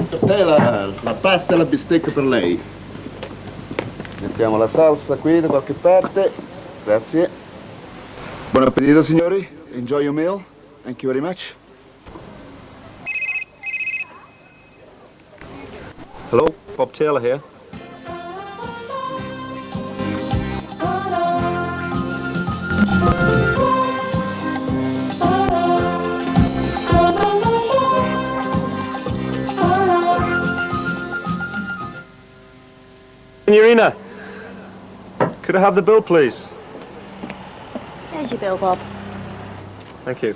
Te la pasta e la bistecca per lei. Mettiamo la salsa qui da qualche parte. Grazie. Buon appetito, signori. Enjoy your meal. Thank you very much. Hello, Bob Taylor here. Signorina, could I have the bill, please? There's your bill, Bob. Thank you.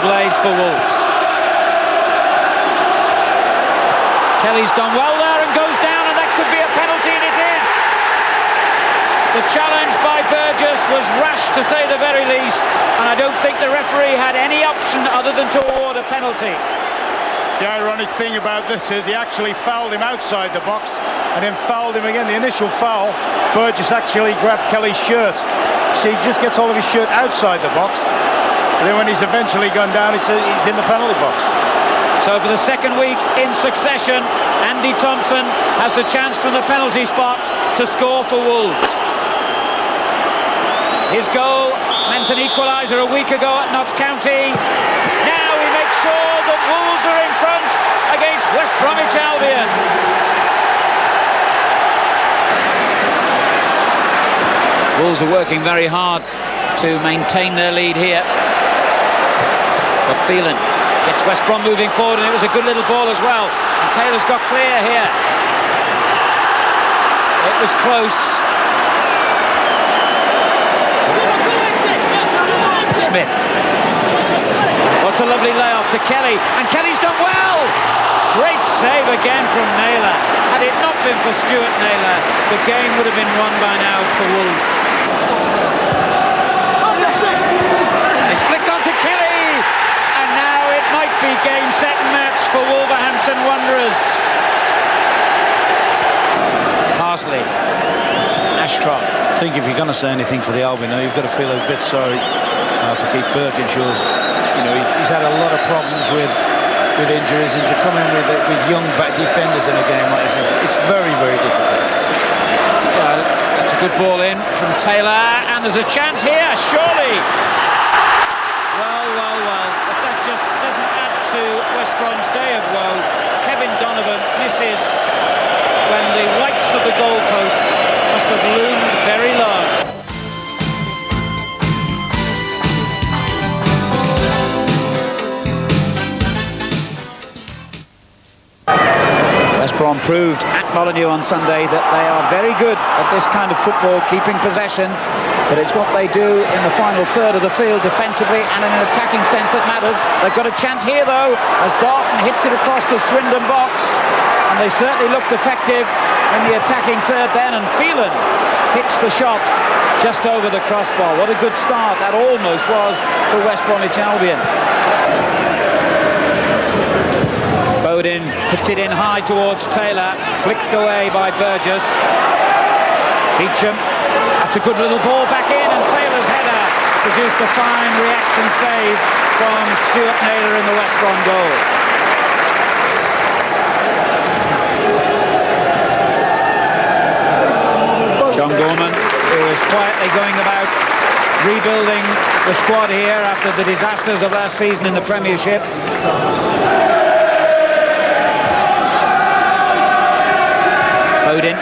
blades for Wolves. Kelly's done well there and goes down, and that could be a penalty, and it is. The challenge by Burgess was rash, to say the very least, and I don't think the referee had any option other than to award a penalty. The ironic thing about this is he actually fouled him outside the box and then fouled him again. The initial foul, Burgess actually grabbed Kelly's shirt. So he just gets all of his shirt outside the box. And then when he's eventually gone down, he's in the penalty box. So for the second week in succession, Andy Thompson has the chance from the penalty spot to score for Wolves. His goal meant an equaliser a week ago at Notts County. Now he makes sure that Wolves are in front against West Bromwich Albion. Wolves are working very hard to maintain their lead here. But Phelan gets West Brom moving forward, and it was a good little ball as well. And Taylor's got clear here. It was close. Smith. What's a lovely layoff to Kelly, and Kelly's done well. Great save again from Naylor. Had it not been for Stuart Naylor, the game would have been won by now for Wolves. And it's flicked on to Kelly, and now it might be game, set and match for Wolverhampton Wanderers. Barnsley, Ashcroft. I think if you're going to say anything for the Albion now, you've got to feel a bit sorry for Keith Birkinshaw's. You know, he's had a lot of problems with injuries, and to come in with young back defenders in a game like this is very, very difficult. Well, that's a good ball in from Taylor, and there's a chance here, surely. Well, but that just doesn't add to West Brom's day of woe. Kevin Donovan misses when the whites of the goalpost must have loomed very large. West Brom proved at Molineux on Sunday that they are very good at this kind of football, keeping possession, but it's what they do in the final third of the field defensively and in an attacking sense that matters. They've got a chance here though, as Darton hits it across the Swindon box, and they certainly looked effective in the attacking third then, and Phelan hits the shot just over the crossbar. What a good start that almost was for West Bromwich Albion. Bowden hits it in high towards Taylor, flicked away by Burgess. Beecham, that's a good little ball back in, and Taylor's header produced a fine reaction save from Stuart Naylor in the West Brom goal. John Gorman, who is quietly going about rebuilding the squad here after the disasters of last season in the Premiership. Odin,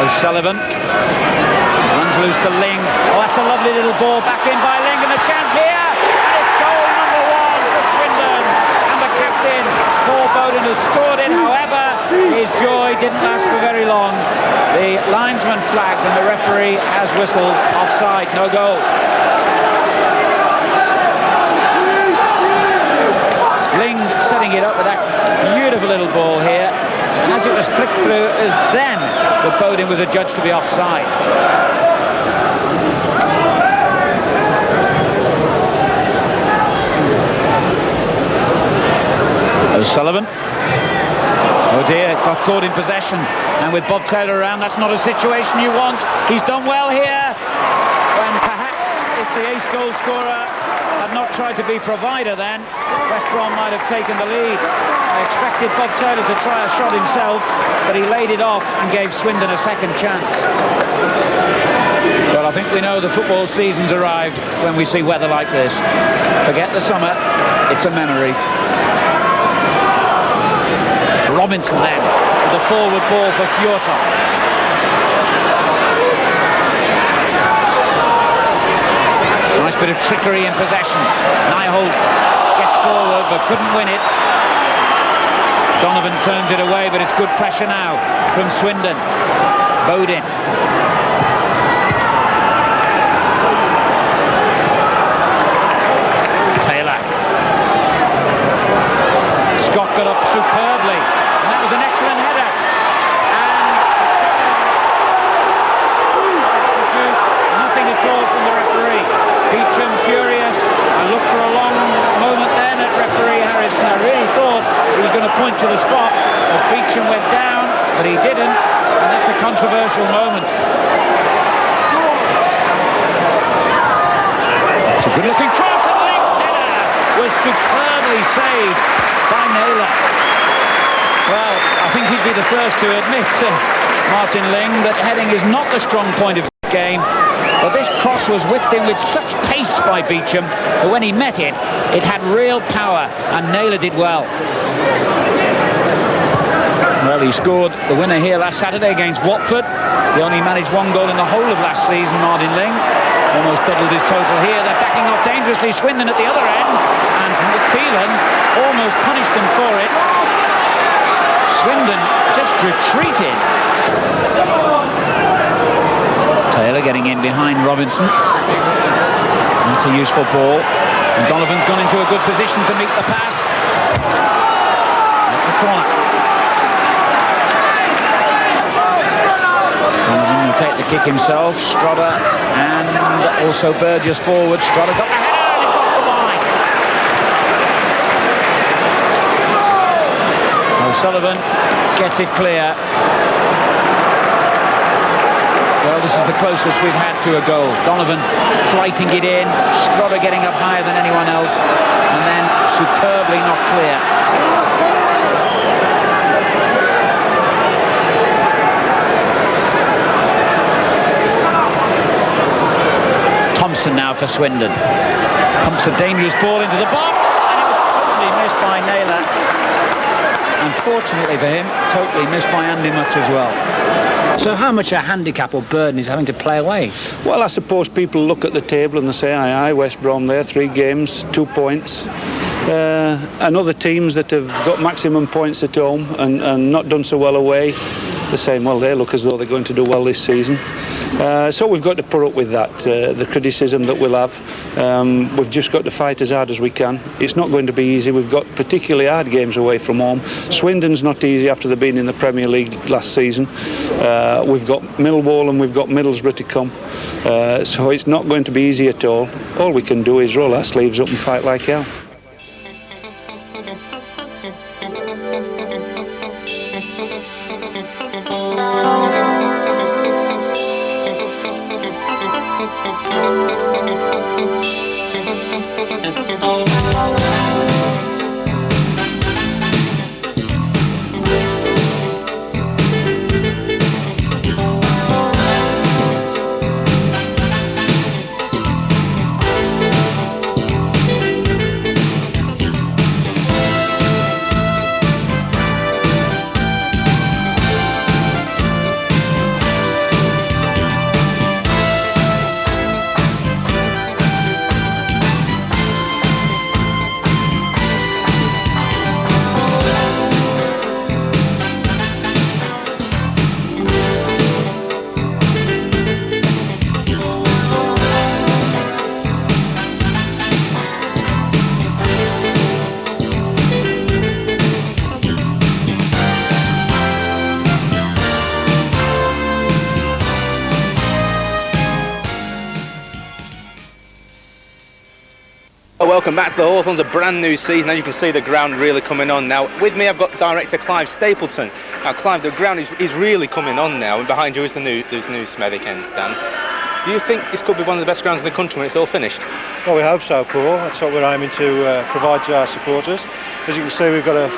O'Sullivan runs loose to Ling. Oh, that's a lovely little ball back in by Ling, and a chance here, and it's goal number 1 for Swindon, and the captain Paul Bowden has scored it. However, his joy didn't last for very long. The linesman flagged and the referee has whistled offside, no goal. Ling setting it up with that beautiful little ball here. And as it was flicked through, it was then that Bowden was adjudged to be offside. O'Sullivan. Oh dear, got caught in possession. And with Bob Taylor around, that's not a situation you want. He's done well here. When perhaps if the ace goal scorer had not tried to be provider then, West Brom might have taken the lead. I expected Bob Taylor to try a shot himself, but he laid it off and gave Swindon a second chance. Well, I think we know the football season's arrived when we see weather like this. Forget the summer, it's a memory. Robinson then, with the forward ball for Fjorton. Nice bit of trickery in possession. Nyholt gets forward but couldn't win it. Donovan turns it away, but it's good pressure now from Swindon. Bowden. Taylor. got up superbly, and that was an excellent header. Nothing at all from the referee. Beecham furious. I looked for a long moment then at referee Harrison. I really thought he was going to point to the spot as Beecham went down, but he didn't, and that's a controversial moment. It's a good-looking cross, and Ling's header was superbly saved by Naylor. Well, I think he'd be the first to admit, Martin Ling, that heading is not the strong point of the game. But this cross was whipped in with such pace by Beecham that when he met it, it had real power, and Naylor did well. Well, he scored the winner here last Saturday against Watford. He only managed 1 goal in the whole of last season, Martin Ling. Almost doubled his total here. They're backing off dangerously. Swindon at the other end, and McPhelan almost punished them for it. Swindon just retreated. Taylor getting in behind Robinson. That's a useful ball. And Donovan's gone into a good position to meet the pass. That's a corner. Donovan will take the kick himself. Strodder and also Burgess forward. Strodder got the header and it's off the line. O'Sullivan gets it clear. Well, this is the closest we've had to a goal. Donovan flighting it in, Strodder getting up higher than anyone else, and then superbly not clear. Thompson now for Swindon. Pumps a dangerous ball into the box, and it was totally missed by Naylor. Unfortunately for him, totally missed by Andy Much as well. So how much a handicap or burden is having to play away? Well, I suppose people look at the table and they say, aye, West Brom there, 3 games, 2 points. And other teams that have got maximum points at home and not done so well away, they're saying, well, they look as though they're going to do well this season. So we've got to put up with that, the criticism that we'll have. We've just got to fight as hard as we can. It's not going to be easy. We've got particularly hard games away from home. Swindon's not easy after they've been in the Premier League last season. We've got Millwall and we've got Middlesbrough to come. So it's not going to be easy at all. All we can do is roll our sleeves up and fight like hell. Welcome back to the Hawthorns, a brand new season. As you can see, the ground really coming on now. With me, I've got director Clive Stapleton. Now, Clive, the ground is really coming on now, and behind you is the new Smethwick End stand. Do you think this could be one of the best grounds in the country when it's all finished? Well, we hope so, Paul. That's what we're aiming to provide to our supporters. As you can see, we've got a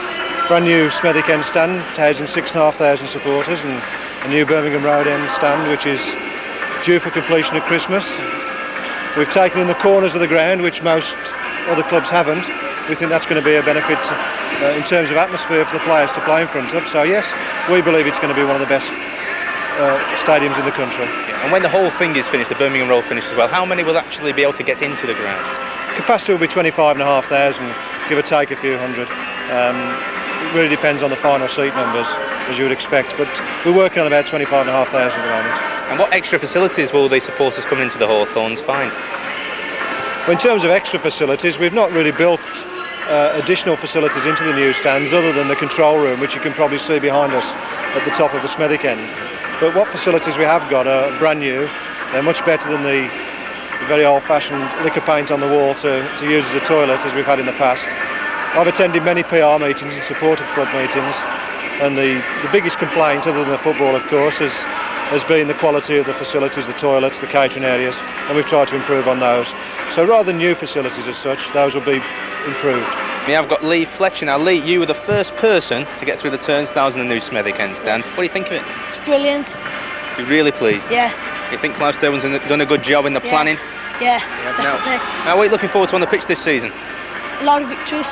brand new Smethwick End stand, housing 6,500 supporters, and a new Birmingham Road End stand, which is due for completion at Christmas. We've taken in the corners of the ground, which most other clubs haven't. We think that's going to be a benefit in terms of atmosphere for the players to play in front of. So yes, we believe it's going to be one of the best stadiums in the country. Yeah. And when the whole thing is finished, the Birmingham Road finished as well, how many will actually be able to get into the ground? Capacity will be 25,500, give or take a few hundred. It really depends on the final seat numbers, as you would expect, but we're working on about 25,500 at the moment. And what extra facilities will the supporters coming into the Hawthorns find? Well, in terms of extra facilities, we've not really built additional facilities into the new stands other than the control room, which you can probably see behind us at the top of the Smethwick end. But what facilities we have got are brand new. They're much better than the very old-fashioned liquor paint on the wall to use as a toilet as we've had in the past. I've attended many PR meetings and support of club meetings, and the biggest complaint, other than the football of course, has been the quality of the facilities, the toilets, the catering areas, and we've tried to improve on those. So rather than new facilities as such, those will be improved. Yeah, I've got Lee Fletcher now. Lee, you were the first person to get through the turnstiles in the new Smethwick end stand. What do you think of it? It's brilliant. You're really pleased? Yeah. You think Clive Stapleton's done a good job in the planning? Yeah, definitely. Now, what are you looking forward to on the pitch this season? A lot of victories.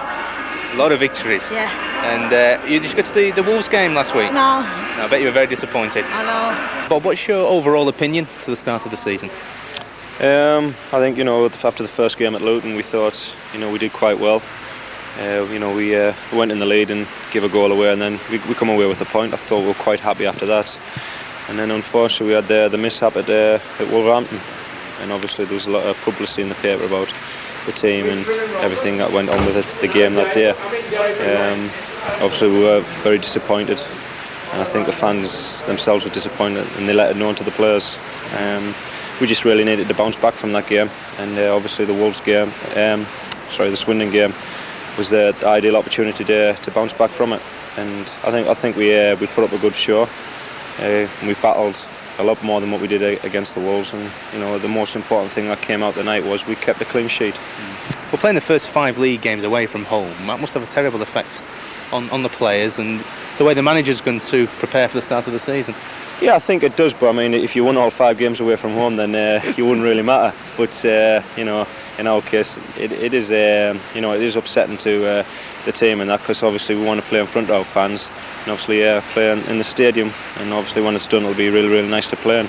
A lot of victories. Yeah. And you just got to the Wolves game last week? No. I bet you were very disappointed. I know. Bob, what's your overall opinion to the start of the season? I think, after the first game at Luton, we thought, we did quite well. We went in the lead and gave a goal away, and then we come away with a point. I thought we were quite happy after that. And then unfortunately we had the mishap at Wolverhampton, and obviously there was a lot of publicity in the paper about the team and everything that went on with it, the game that day. Obviously we were very disappointed, and I think the fans themselves were disappointed, and they let it known to the players. We just really needed to bounce back from that game, and obviously the Wolves game, the Swindon game, was the ideal opportunity to bounce back from it. And I think we put up a good show. We battled a lot more than what we did against the Wolves, and the most important thing that came out tonight was we kept a clean sheet. We're playing the first 5 league games away from home. That must have a terrible effect on the players and the way the manager's going to prepare for the start of the season. Yeah, I think it does, but I mean, if you won all 5 games away from home, then you wouldn't really matter. But in our case, it is upsetting to the team and that, because obviously we want to play in front of our fans, and obviously play in the stadium, and obviously when it's done, it'll be really, really nice to play in.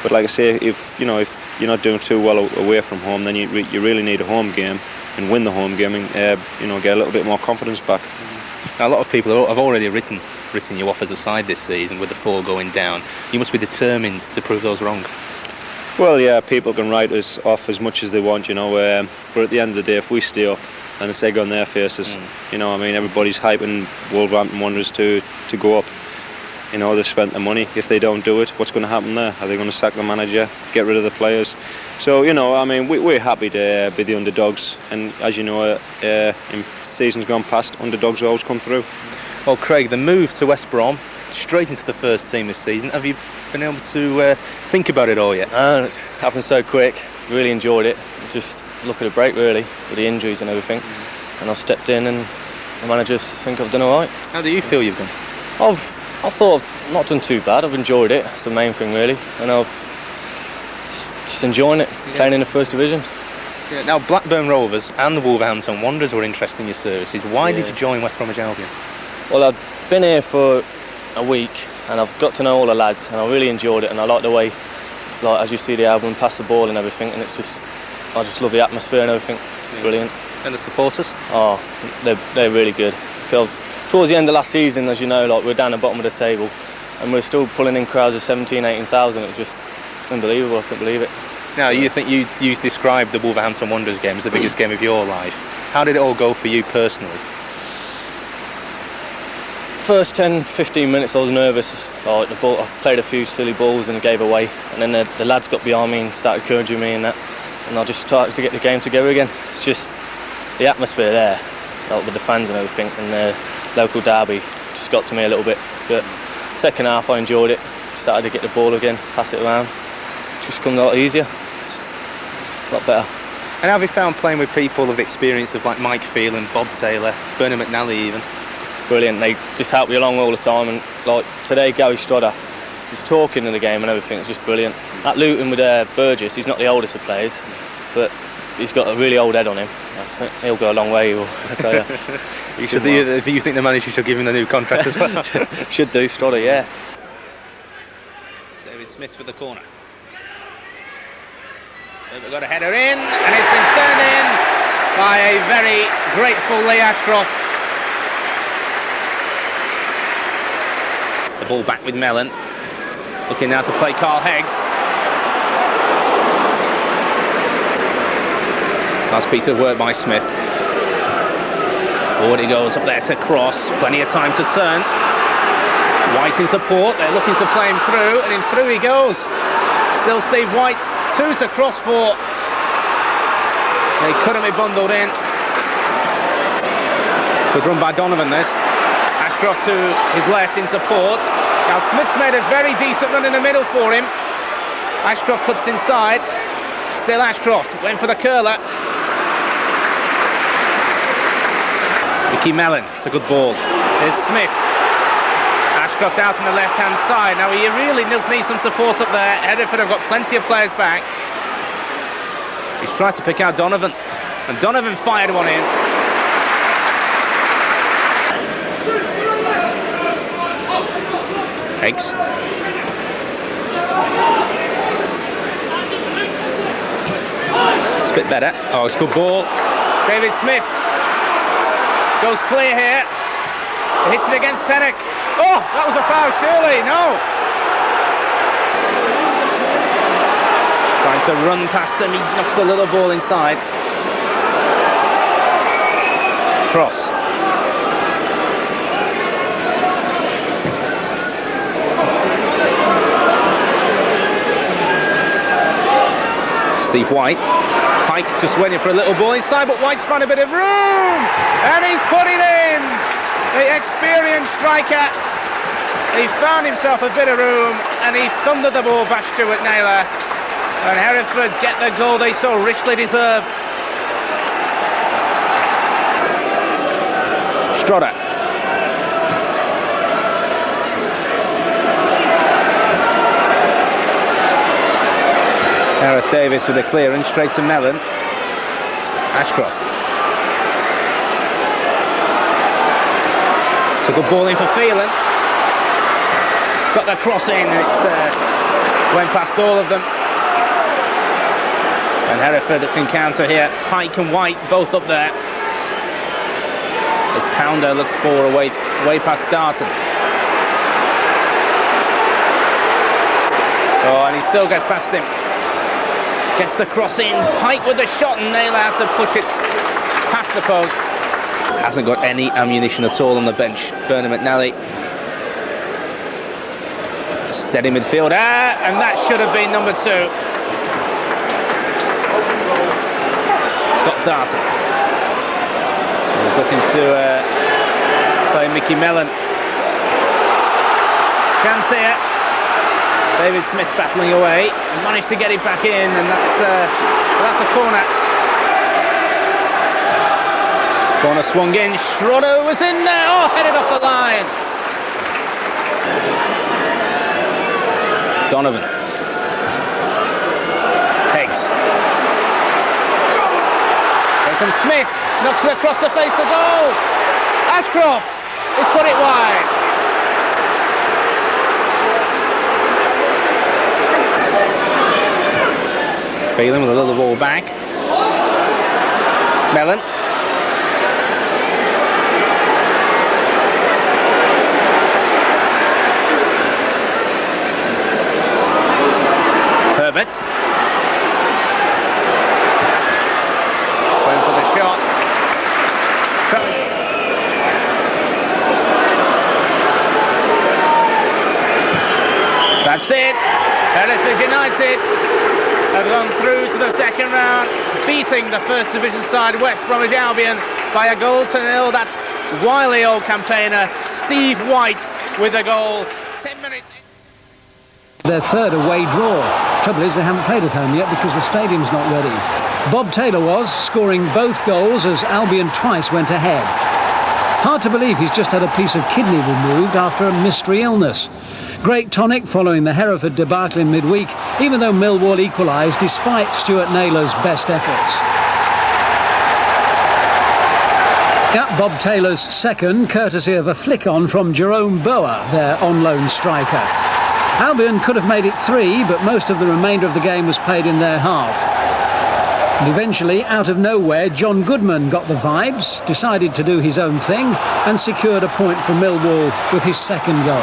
But like I say, if you're not doing too well away from home, then you really need a home game and win the home game, and get a little bit more confidence back. Now, a lot of people have already written you off as a side this season with the 4 going down. You must be determined to prove those wrong. Well, yeah, people can write us off as much as they want, but at the end of the day, if we stay up, then it's egg on their faces. Everybody's hyping Wolverhampton Wanderers to go up. They've spent the money. If they don't do it, what's going to happen there? Are they going to sack the manager, get rid of the players? So, we're happy to be the underdogs. And as you know, in seasons gone past, underdogs always come through. Well, Craig, the move to West Brom, straight into the first team this season. Have you been able to think about it all yet? It's happened so quick. Really enjoyed it. Just look at a break, really, with the injuries and everything. And I've stepped in, and the managers think I've done all right. How do you feel you've done? I thought I've not done too bad. I've enjoyed it. It's the main thing, really. And I've just enjoying it, playing in the first division. Yeah, now, Blackburn Rovers and the Wolverhampton Wanderers were interested in your services. Why did you join West Bromwich Albion? Well, I've been here for a week, and I've got to know all the lads, and I really enjoyed it, and I like the way, as you see the album, pass the ball and everything, and I just love the atmosphere and everything. It's brilliant. And the supporters? Oh, they're really good. Towards the end of last season, as you know, we're down the bottom of the table, and we're still pulling in crowds of 17,000, 18,000. It was just unbelievable. I couldn't believe it. Now, you think you described the Wolverhampton Wanderers game as the biggest game of your life. How did it all go for you personally? First 10-15 minutes I was nervous. I played a few silly balls and gave away, and then the lads got behind me and started encouraging me and I just started to get the game together again. It's just the atmosphere there, with the fans and everything, and the local derby just got to me a little bit. But second half I enjoyed it. Started to get the ball again, pass it around. It's just come a lot easier. It's a lot better. And how have you found playing with people of experience of like Mike Phelan, Bob Taylor, Bernard McNally even? Brilliant. They just help you along all the time, and like today Gary Strodder, he's talking in the game and everything. It's just brilliant. At Luton with Burgess, he's not the oldest of players, but he's got a really old head on him. I think he'll go a long way, I tell you. Do you think the manager should give him the new contract as well? Should do, Strodder, yeah. David Smith with the corner. We've got a header in, and it's been turned in by a very grateful Lee Ashcroft. The ball back with Mellon. Looking now to play Carl Heggs. Last piece of work by Smith. Forward he goes, up there to cross, plenty of time to turn. White in support, they're looking to play him through, and in through he goes. Still Steve White, 2 to cross for. They couldn't be bundled in. Good run by Donovan this. Ashcroft to his left in support. Now Smith's made a very decent run in the middle for him. Ashcroft cuts inside. Still Ashcroft, went for the curler. Mickey Mellon, it's a good ball. There's Smith. Ashcroft out on the left-hand side. Now he really does need some support up there. Hereford have got plenty of players back. He's tried to pick out Donovan, and Donovan fired one in. Eggs. It's a bit better. Oh, it's a good ball. David Smith goes clear here. He hits it against Pennock. Oh, that was a foul, surely. No. Trying to run past him. He knocks the little ball inside. Cross. Steve White. Pike's just waiting for a little ball inside, but White's found a bit of room, and he's put it in. The experienced striker. He found himself a bit of room, and he thundered the ball past Stuart Naylor. And Hereford get the goal they so richly deserve. Strodder. Gareth Davis with a clearance straight to Mellon. Ashcroft. It's a good ball in for Phelan. Got the cross in. It went past all of them. And Hereford can counter here. Pike and White both up there. As Pounder looks for away past Darton. Oh, and he still gets past him. Gets the cross in. Pike with the shot, and Naylor had to push it past the post. Hasn't got any ammunition at all on the bench. Bernard McNally. Steady midfield. And that should have been number 2. Scott Darton. He's looking to play Mickey Mellon. Chance here. David Smith battling away, managed to get it back in, and that's a corner. Corner swung in, Strodder was in there, oh, headed off the line. Donovan. Heggs. Here comes Smith, knocks it across the face of goal. Ashcroft has put it wide. Phelan with a little ball back. Mellon. Herbert. Going for the shot. That's it. Hereford United have gone through to the second round, beating the first division side West Bromwich Albion by a goal to 0. That wily old campaigner Steve White with a goal. 10 minutes in. Their third away draw. Trouble is they haven't played at home yet because the stadium's not ready. Bob Taylor was, scoring both goals as Albion twice went ahead. Hard to believe he's just had a piece of kidney removed after a mystery illness. Great tonic following the Hereford debacle in midweek, even though Millwall equalised despite Stuart Naylor's best efforts. Yeah, Bob Taylor's second, courtesy of a flick-on from Jerome Boa, their on-loan striker. Albion could have made it 3, but most of the remainder of the game was played in their half. And eventually, out of nowhere, John Goodman got the vibes, decided to do his own thing, and secured a point for Millwall with his second goal.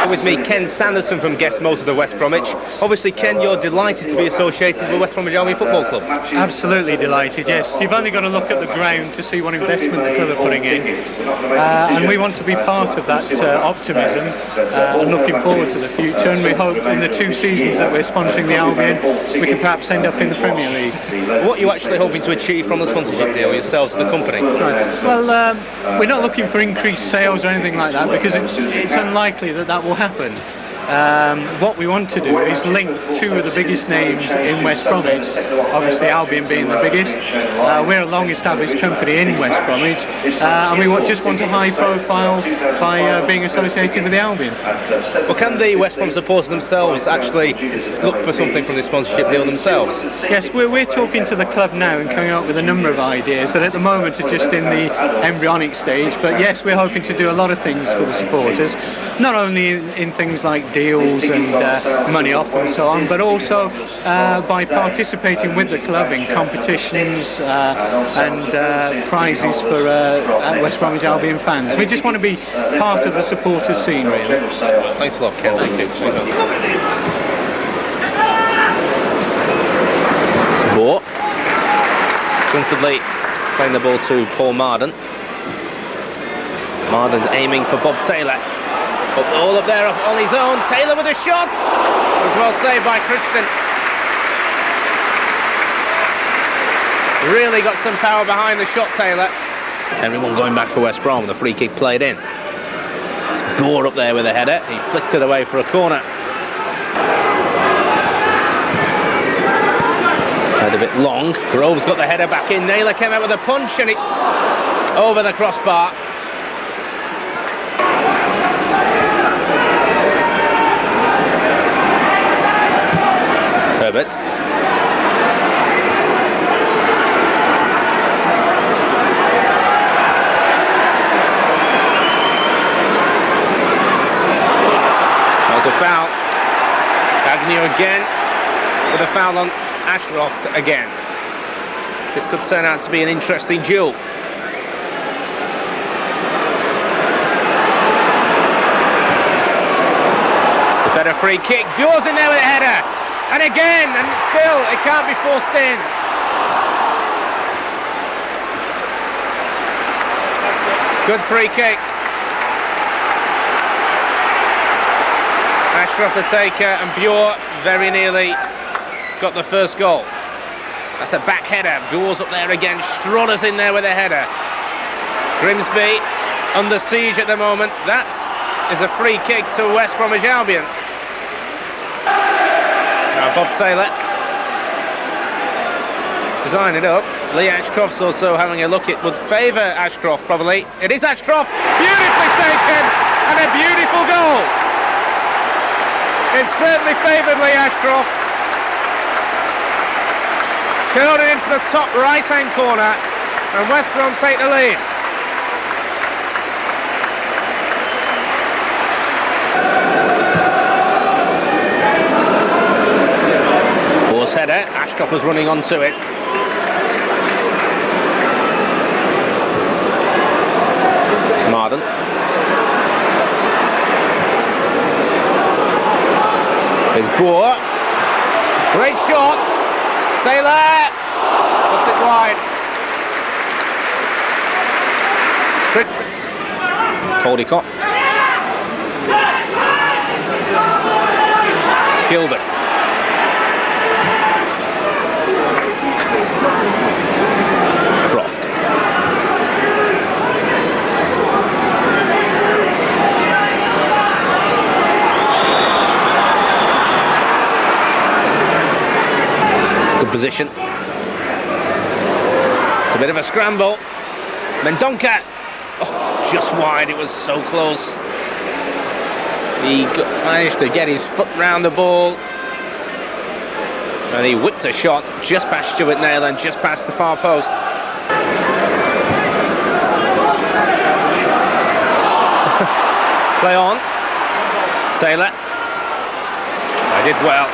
With me, Ken Sanderson from Guest Motors of West Bromwich. Obviously, Ken, you're delighted to be associated with West Bromwich Albion Football Club. Absolutely delighted, yes. You've only got to look at the ground to see what investment the club are putting in. And we want to be part of that optimism and looking forward to the future. And we hope in the 2 seasons that we're sponsoring the Albion, we can perhaps end up in the Premier League. What are you actually hoping to achieve from the sponsorship deal yourselves, the company? Right. Well, we're not looking for increased sales or anything like that, because it's unlikely that will happen. What we want to do is link 2 of the biggest names in West Bromwich, obviously Albion being the biggest. We're a long-established company in West Bromwich, and we just want a high profile by being associated with the Albion. Well, can the West Brom supporters themselves actually look for something from this sponsorship deal themselves? Yes, we're talking to the club now and coming up with a number of ideas that at the moment are just in the embryonic stage, but yes, we're hoping to do a lot of things for the supporters, not only in things like deals and money off and so on, but also by participating with the club in competitions and prizes for West Bromwich Albion fans. We just want to be part of the supporters scene, really. Thanks a lot, Ken. Thank you. Sport. Comfortably playing the ball to Paul Marden. Marden's aiming for Bob Taylor. All up there on his own. Taylor with a shot. It was well saved by Crichton. Really got some power behind the shot, Taylor. Everyone going back for West Brom with a free kick played in. It's Boer up there with a header. He flicks it away for a corner. Played a bit long. Grove's got the header back in. Naylor came out with a punch and it's over the crossbar. Herbert. That was a foul. Agnew again with a foul on Ashcroft again. This could turn out to be an interesting duel. It's a better free kick. Bure's in there with a header. And again, and still, it can't be forced in. Good free kick. Ashcroft the taker, and Bure very nearly got the first goal. That's a back header. Bure's up there again. Strotter's in there with a header. Grimsby under siege at the moment. That is a free kick to West Bromwich Albion. Now Bob Taylor designing it up. Lee Ashcroft's also having a look. It would favour Ashcroft probably. It is Ashcroft, beautifully taken and a beautiful goal. It certainly favoured Lee Ashcroft. Curled it into the top right hand corner and West Brom take the lead. Header, Ashcroft was running onto it. Marden. There's Boer. Great shot. Taylor puts it wide. Caldicott. Gilbert. Croft. Good position. It's a bit of a scramble. Mendonca. Oh, just wide. It was so close. He managed to get his foot round the ball. And he whipped a shot just past Stuart Naylor and just past the far post. Play on. Taylor. I did well.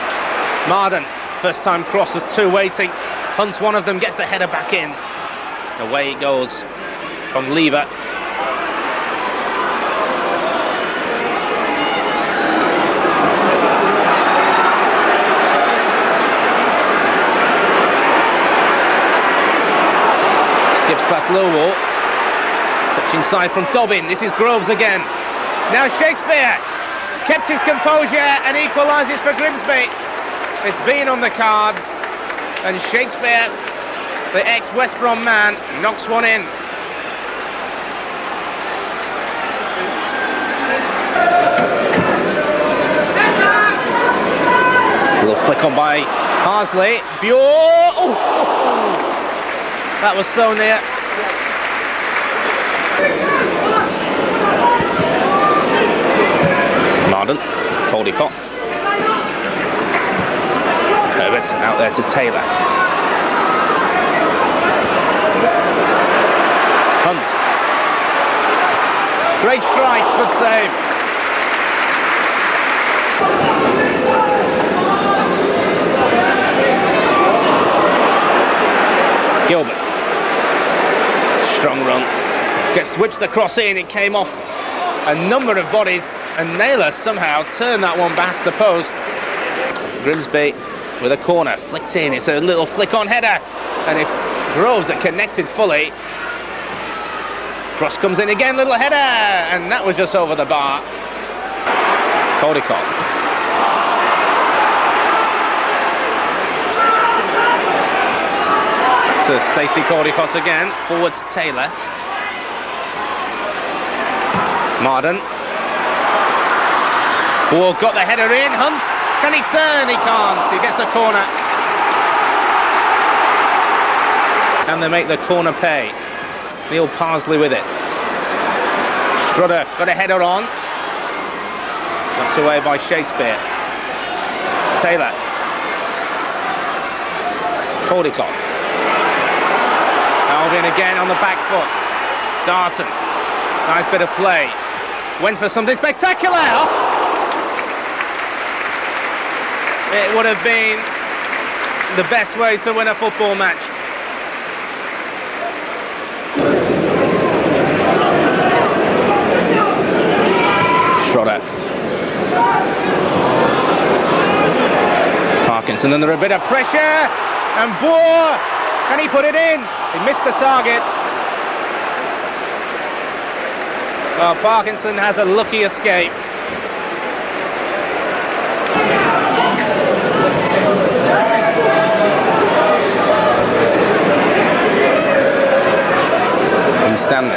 Marden, first time cross, there's 2 waiting. Hunts one of them, gets the header back in. Away it goes from Lever. past Lowell. Touch inside from Dobbin. This is Groves again. Now Shakespeare kept his composure and equalises for Grimsby. It's been on the cards, and Shakespeare, the ex-West Brom man, knocks one in. A little flick on by Parsley. Bure. Oh, that was so near. Marden, Caldicott. Herbert out there to Taylor. Hunt. Great strike, good save. Gilbert. Strong run. Gets whips the cross in, it came off a number of bodies, and Naylor somehow turned that one past the post. Grimsby with a corner, flicked in, it's a little flick on header, and if Groves had connected fully, cross comes in again, little header, and that was just over the bar. Caldicott. To Stacey Caldicott again, forward to Taylor. Marden. Oh, got the header in. Hunt. Can he turn? He can't. He gets a corner. And they make the corner pay. Neil Parsley with it. Strudder got a header on. Knocked away by Shakespeare. Taylor. Caldicott. Albion again on the back foot. Darton. Nice bit of play. Went for something spectacular. Oh. It would have been the best way to win a football match. Strudder. Parkinson under a bit of pressure. And Boer, can he put it in? He missed the target. Well, Parkinson has a lucky escape. And Stanley.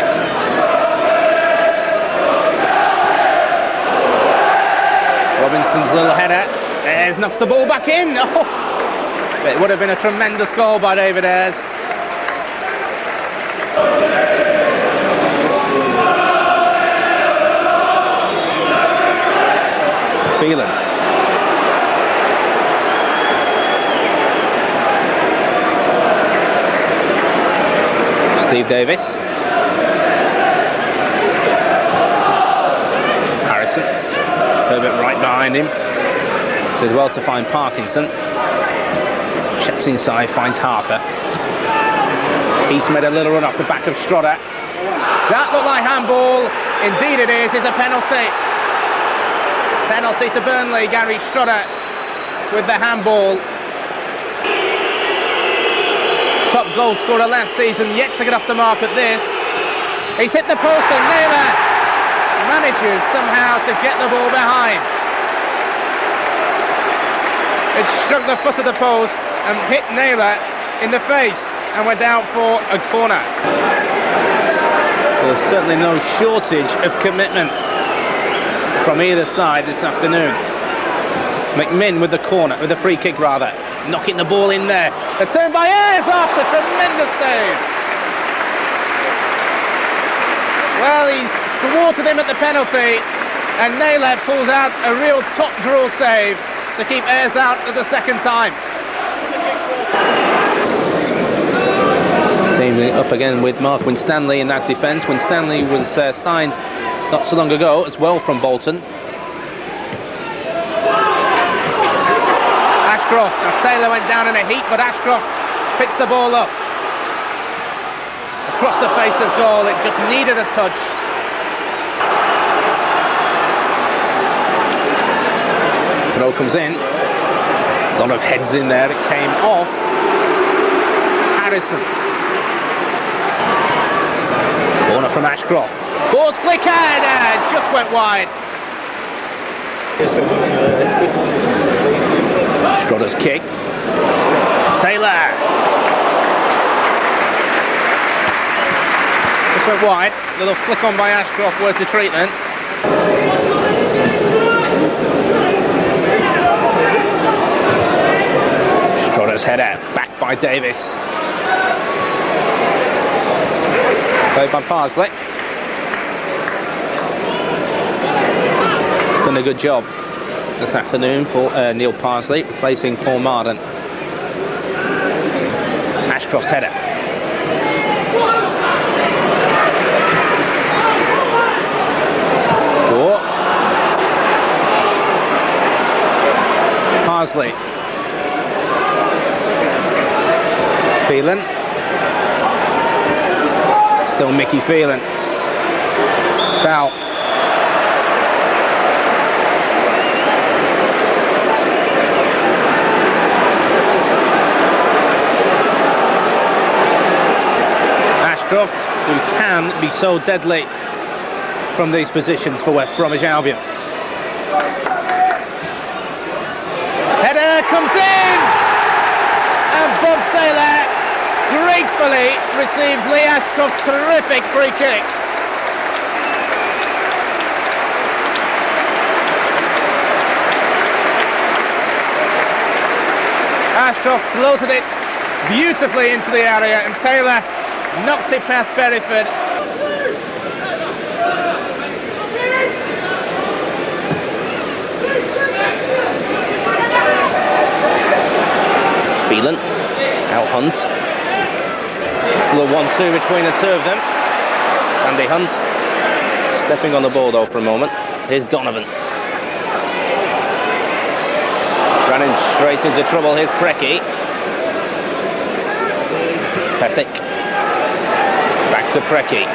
Robinson's little header. Ayres knocks the ball back in. Oh. It would have been a tremendous goal by David Ayres. Phelan. Steve Davis. Harrison. Herbert right behind him. Did well to find Parkinson. Checks inside, finds Harper. He's made a little run off the back of Strudder. That looked like handball. Indeed it is. It's a penalty. Penalty to Burnley. Gary Strudder with the handball. Top goal scorer last season, yet to get off the mark at this. He's hit the post and Naylor manages somehow to get the ball behind. It struck the foot of the post and hit Naylor in the face and went out for a corner. Well, there's certainly no shortage of commitment from either side this afternoon. McMinn with the corner, with the free kick rather, knocking the ball in there. The turn by Ayres off, a tremendous save. Well, he's thwarted him at the penalty, and Naylor pulls out a real top draw save to keep Ayres out at the second time. Teaming up again with Mark Winstanley in that defence. Winstanley was signed not so long ago as well from Bolton. Ashcroft. Now Taylor went down in a heap, but Ashcroft picks the ball up. Across the face of goal, it just needed a touch. Throw comes in. A lot of heads in there. It came off. Harrison. from Ashcroft. Forward flick and just went wide. Strotter's kick. Taylor. Just went wide. Little flick on by Ashcroft, worth the treatment. Strotter's header, back by Davis. Played by Barnsley. He's done a good job this afternoon, Neil Barnsley, replacing Paul Marden. Ashcroft's header. Barnsley. Phelan. Still Mickey Phelan. Foul. Ashcroft, who can be so deadly from these positions for West Bromwich Albion. Header comes in! And Bob Taylor gratefully receives Lee Ashcroft's terrific free kick. Ashcroft floated it beautifully into the area and Taylor knocked it past Berryford. Phelan, out Hunt. It's a little 1-2 between the two of them. Andy Hunt stepping on the ball though for a moment. Here's Donovan. Running straight into trouble, here's Precky. Pethick. Back to Precky.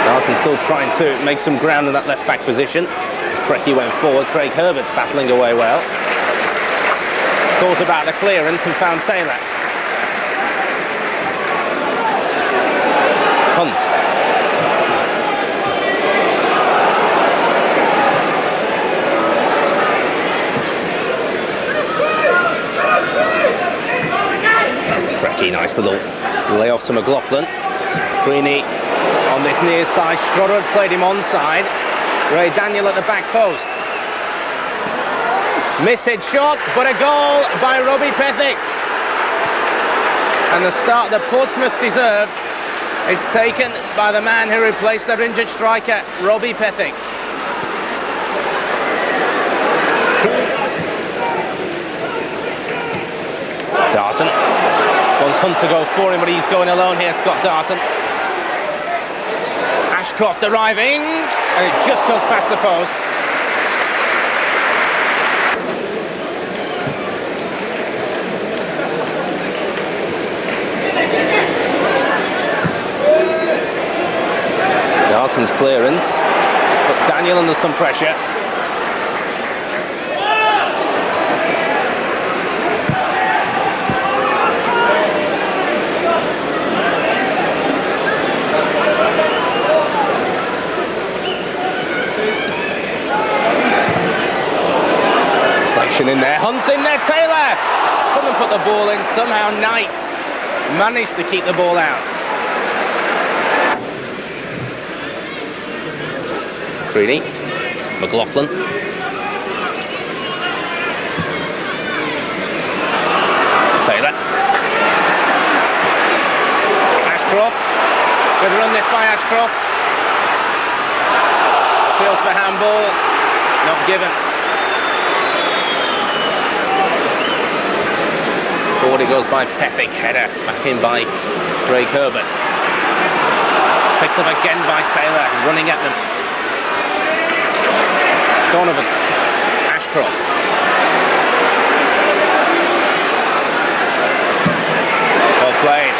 Darton still trying to make some ground in that left back position. As Precky went forward, Craig Herbert battling away well. Thought about the clearance and found Taylor. Hunt. Precky, nice little layoff to McLaughlin. Freeney on this near side. Strotter played him onside. Ray Daniel at the back post. Mishit shot, but a goal by Robbie Pethick. And the start that Portsmouth deserved is taken by the man who replaced their injured striker, Robbie Pethick. Darton wants Hunt to go for him, but he's going alone here, Scott Darton. Ashcroft arriving, and it just goes past the post. Darton's clearance has put Daniel under some pressure. Deflection in there, Hunt's in there, Taylor! Couldn't put the ball in, somehow Knight managed to keep the ball out. Creedy, McLaughlin. Taylor. Ashcroft. Good run this by Ashcroft. Appeals for handball. Not given. Forward it goes by Pethick. Header back in by Craig Herbert. Picked up again by Taylor, running at them. Donovan, Ashcroft. Well played.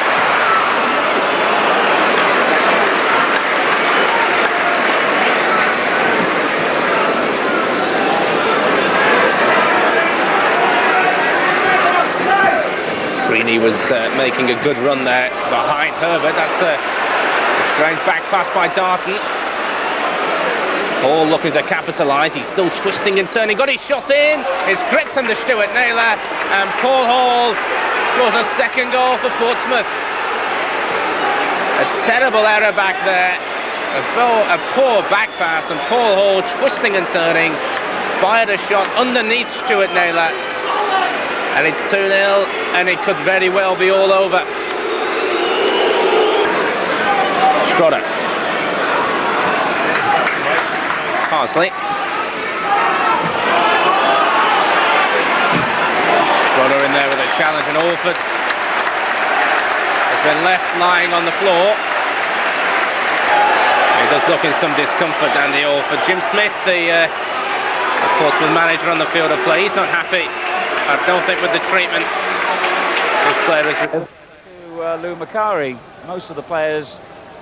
Creedy was making a good run there behind Herbert. That's a strange back pass by Darton. Hall looking to capitalise. He's still twisting and turning. Got his shot in. It's gripped under Stuart Naylor, and Paul Hall scores a second goal for Portsmouth. A terrible error back there. A poor back pass, and Paul Hall twisting and turning fired a shot underneath Stuart Naylor, and it's 2-0, and it could very well be all over. Strother. Barnsley. Strother in there with a challenge, and Alford has been left lying on the floor. He does look in some discomfort, Andy Alford. Jim Smith, the Portsmouth manager on the field of play, he's not happy, I don't think, with the treatment his player has to Lou Macari. Most of the players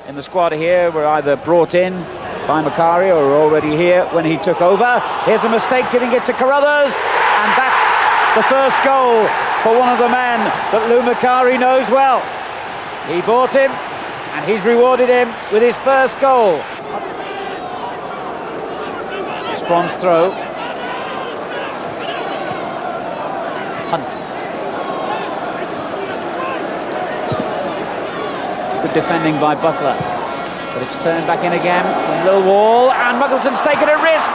in the squad here were either brought in by Macari or were already here when he took over. Here's a mistake giving it to Carruthers, and that's the first goal for one of the men that Lou Macari knows well. He bought him and he's rewarded him with his first goal. Bronze throw. Hunt. Good defending by Butler, but it's turned back in again from Millwall, and Muggleton's taken a risk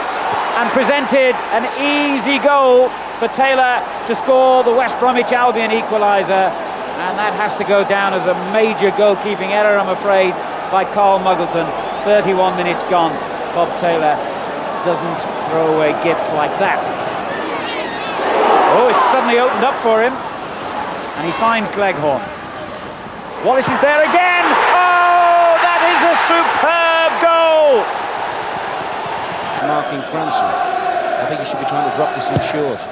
and presented an easy goal for Taylor to score the West Bromwich Albion equaliser, and that has to go down as a major goalkeeping error, I'm afraid, by Carl Muggleton. 31 minutes gone. Bob Taylor doesn't throw away gifts like that. Oh, it's suddenly opened up for him, and he finds Gleghorn. Wallace is there again. Oh, that is a superb goal. Marking Cranston. I think he should be trying to drop this in short.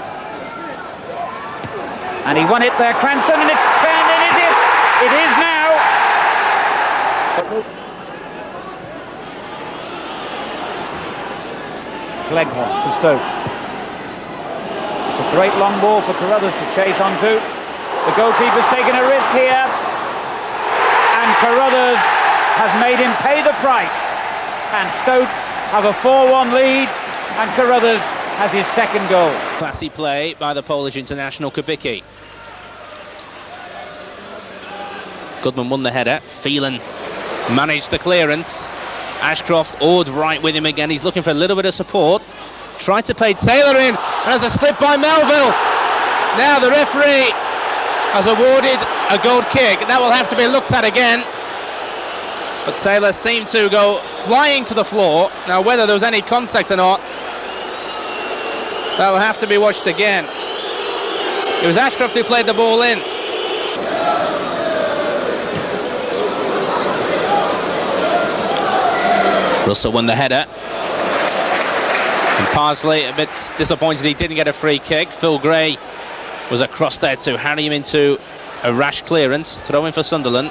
And he won it there, Cranston, and it's turned in, is it? It is now. Gleghorn for Stoke. It's a great long ball for Carruthers to chase onto. The goalkeeper's taken a risk here, and Carruthers has made him pay the price. And Stoke have a 4-1 lead, and Carruthers has his second goal. Classy play by the Polish international Kubicki. Goodman won the header. Phelan managed the clearance. Ashcroft awed right with him again. He's looking for a little bit of support. Tried to play Taylor in, and there's a slip by Melville. Now the referee has awarded a goal kick. That will have to be looked at again. But Taylor seemed to go flying to the floor. Now whether there was any contact or not, that will have to be watched again. It was Ashcroft who played the ball in. Russell won the header. And Parsley a bit disappointed he didn't get a free kick. Phil Gray was across there to harry him into a rash clearance. Throw in for Sunderland.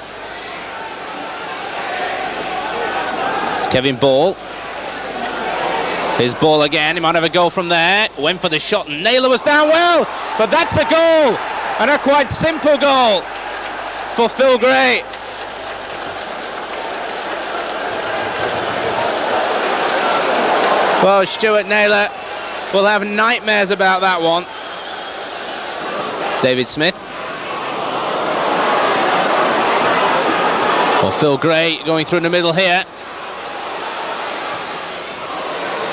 Kevin Ball. His ball again. He might have a goal from there. Went for the shot. Naylor was down well. But that's a goal. And a quite simple goal for Phil Gray. Well, Stuart Naylor will have nightmares about that one. David Smith. Well, Phil Gray going through in the middle here.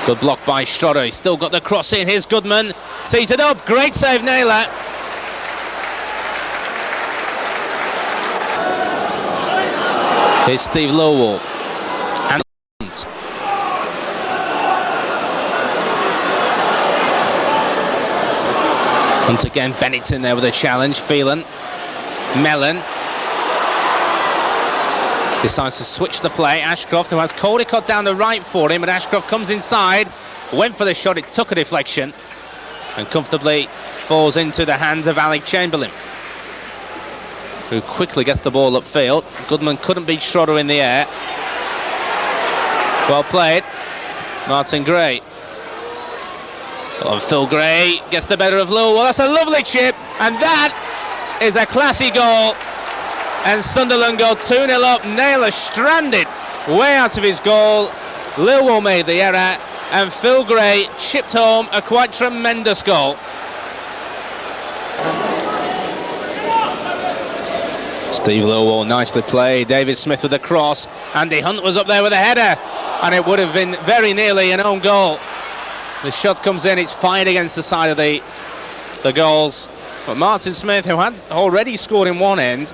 Good block by Strother. He's still got the cross in. Here's Goodman. Teetered up. Great save, Naylor. Here's Steve Lowell. And once again, Bennett's in there with a challenge. Phelan. Mellon. Decides to switch the play. Ashcroft, who has Caldicott down the right for him, but Ashcroft comes inside, went for the shot, it took a deflection, and comfortably falls into the hands of Alec Chamberlain, who quickly gets the ball upfield. Goodman couldn't beat Schroeder in the air. Well played. Martin Gray. Phil Gray gets the better of Lowell. Well, that's a lovely chip, and that is a classy goal, and Sunderland go 2-0 up. Naylor stranded way out of his goal. Lilwell made the error, and Phil Gray chipped home a quite tremendous goal. Steve Lilwell nicely played. David Smith with the cross. Andy Hunt was up there with a header, and it would have been very nearly an own goal. The shot comes in, it's fired against the side of the goals. But Martin Smith, who had already scored in one end,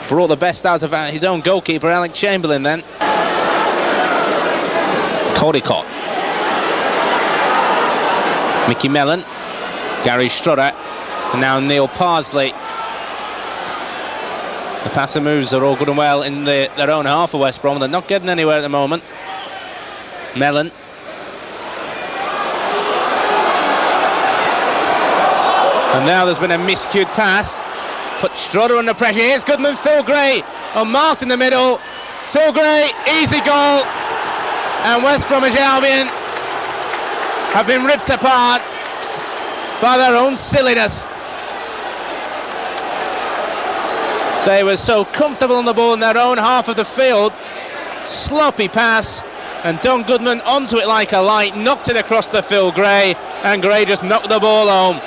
brought the best out of his own goalkeeper, Alec Chamberlain, then. Caldicott. Mickey Mellon. Gary Strutter. And now Neil Parsley. The passing moves are all good and well in their own half of West Brom. They're not getting anywhere at the moment. Mellon. And now there's been a miscued pass. Put Strutter under pressure. Here's Goodman, Phil Gray. Unmarked in the middle. Phil Gray, easy goal. And West Bromwich Albion have been ripped apart by their own silliness. They were so comfortable on the ball in their own half of the field. Sloppy pass, and Don Goodman onto it like a light, knocked it across to Phil Gray, and Gray just knocked the ball home.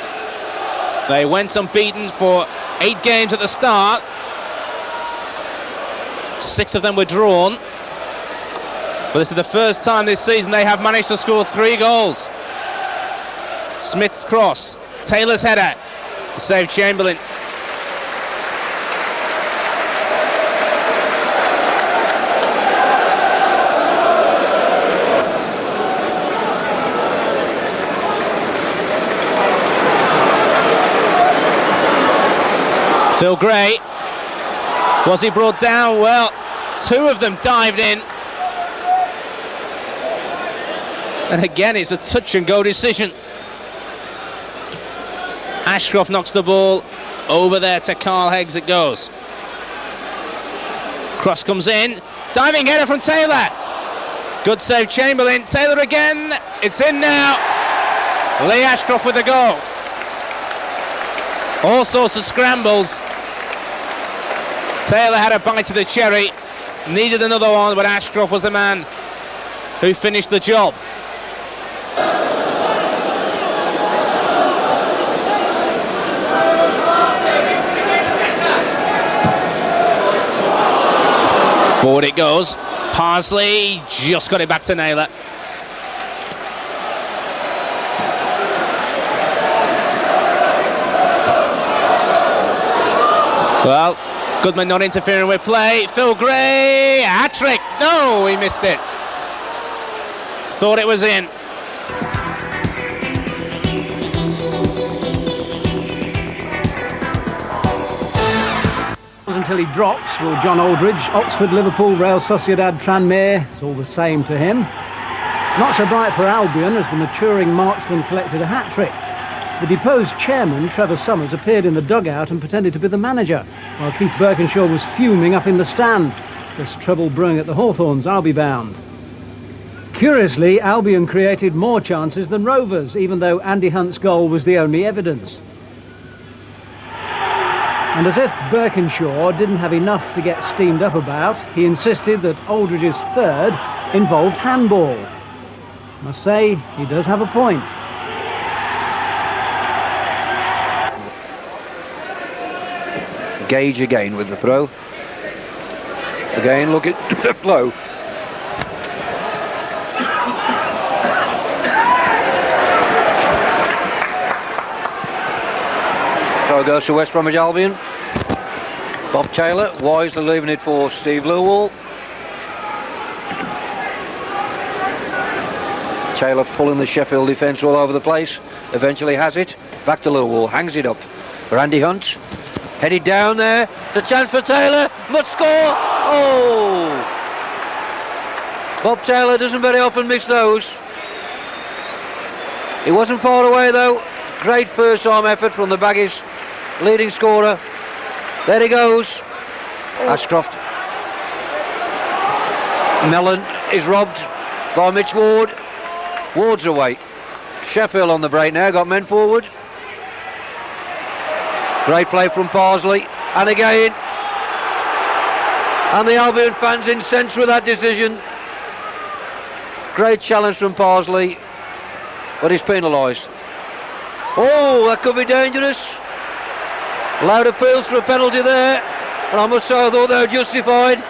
They went unbeaten for 8 games at the start. 6 of them were drawn. But this is the first time this season they have managed to score 3 goals. Smith's cross, Taylor's header, to save Chamberlain. Phil Gray, was he brought down? Well, 2 of them dived in. And again, it's a touch and go decision. Ashcroft knocks the ball over there to Carl Heggs. It goes. Cross comes in. Diving header from Taylor. Good save, Chamberlain. Taylor again. It's in now. Lee Ashcroft with the goal. All sorts of scrambles. Taylor had a bite of the cherry. Needed another one, but Ashcroft was the man who finished the job. Forward it goes. Parsley just got it back to Naylor. Well, Goodman not interfering with play. Phil Gray, hat-trick. No, he missed it. Thought it was in. Until he drops, will John Aldridge. Oxford, Liverpool, Real Sociedad, Tranmere, it's all the same to him. Not so bright for Albion as the maturing marksman collected a hat-trick. The deposed chairman, Trevor Summers, appeared in the dugout and pretended to be the manager, while Keith Birkinshaw was fuming up in the stand. There's trouble brewing at the Hawthorns, I'll be bound. Curiously, Albion created more chances than Rovers, even though Andy Hunt's goal was the only evidence. And as if Birkinshaw didn't have enough to get steamed up about, he insisted that Aldridge's third involved handball. I must say, he does have a point. Gage again with the throw. Again, look at the flow. Throw goes to West Bromwich Albion. Bob Taylor wisely leaving it for Steve Lilwell. Taylor pulling the Sheffield defence all over the place. Eventually has it. Back to Lilwell. Hangs it up for Andy Hunt. Headed down there. The chance for Taylor. Must score. Oh! Bob Taylor doesn't very often miss those. He wasn't far away though. Great first time effort from the Baggies leading scorer. There he goes. Ashcroft. Mellon is robbed by Mitch Ward. Ward's away. Sheffield on the break now. Got men forward. Great play from Barnsley, and again. And the Albion fans incensed with that decision. Great challenge from Barnsley, but he's penalised. Oh, that could be dangerous. Loud appeals for a penalty there, and I must say I thought they were justified.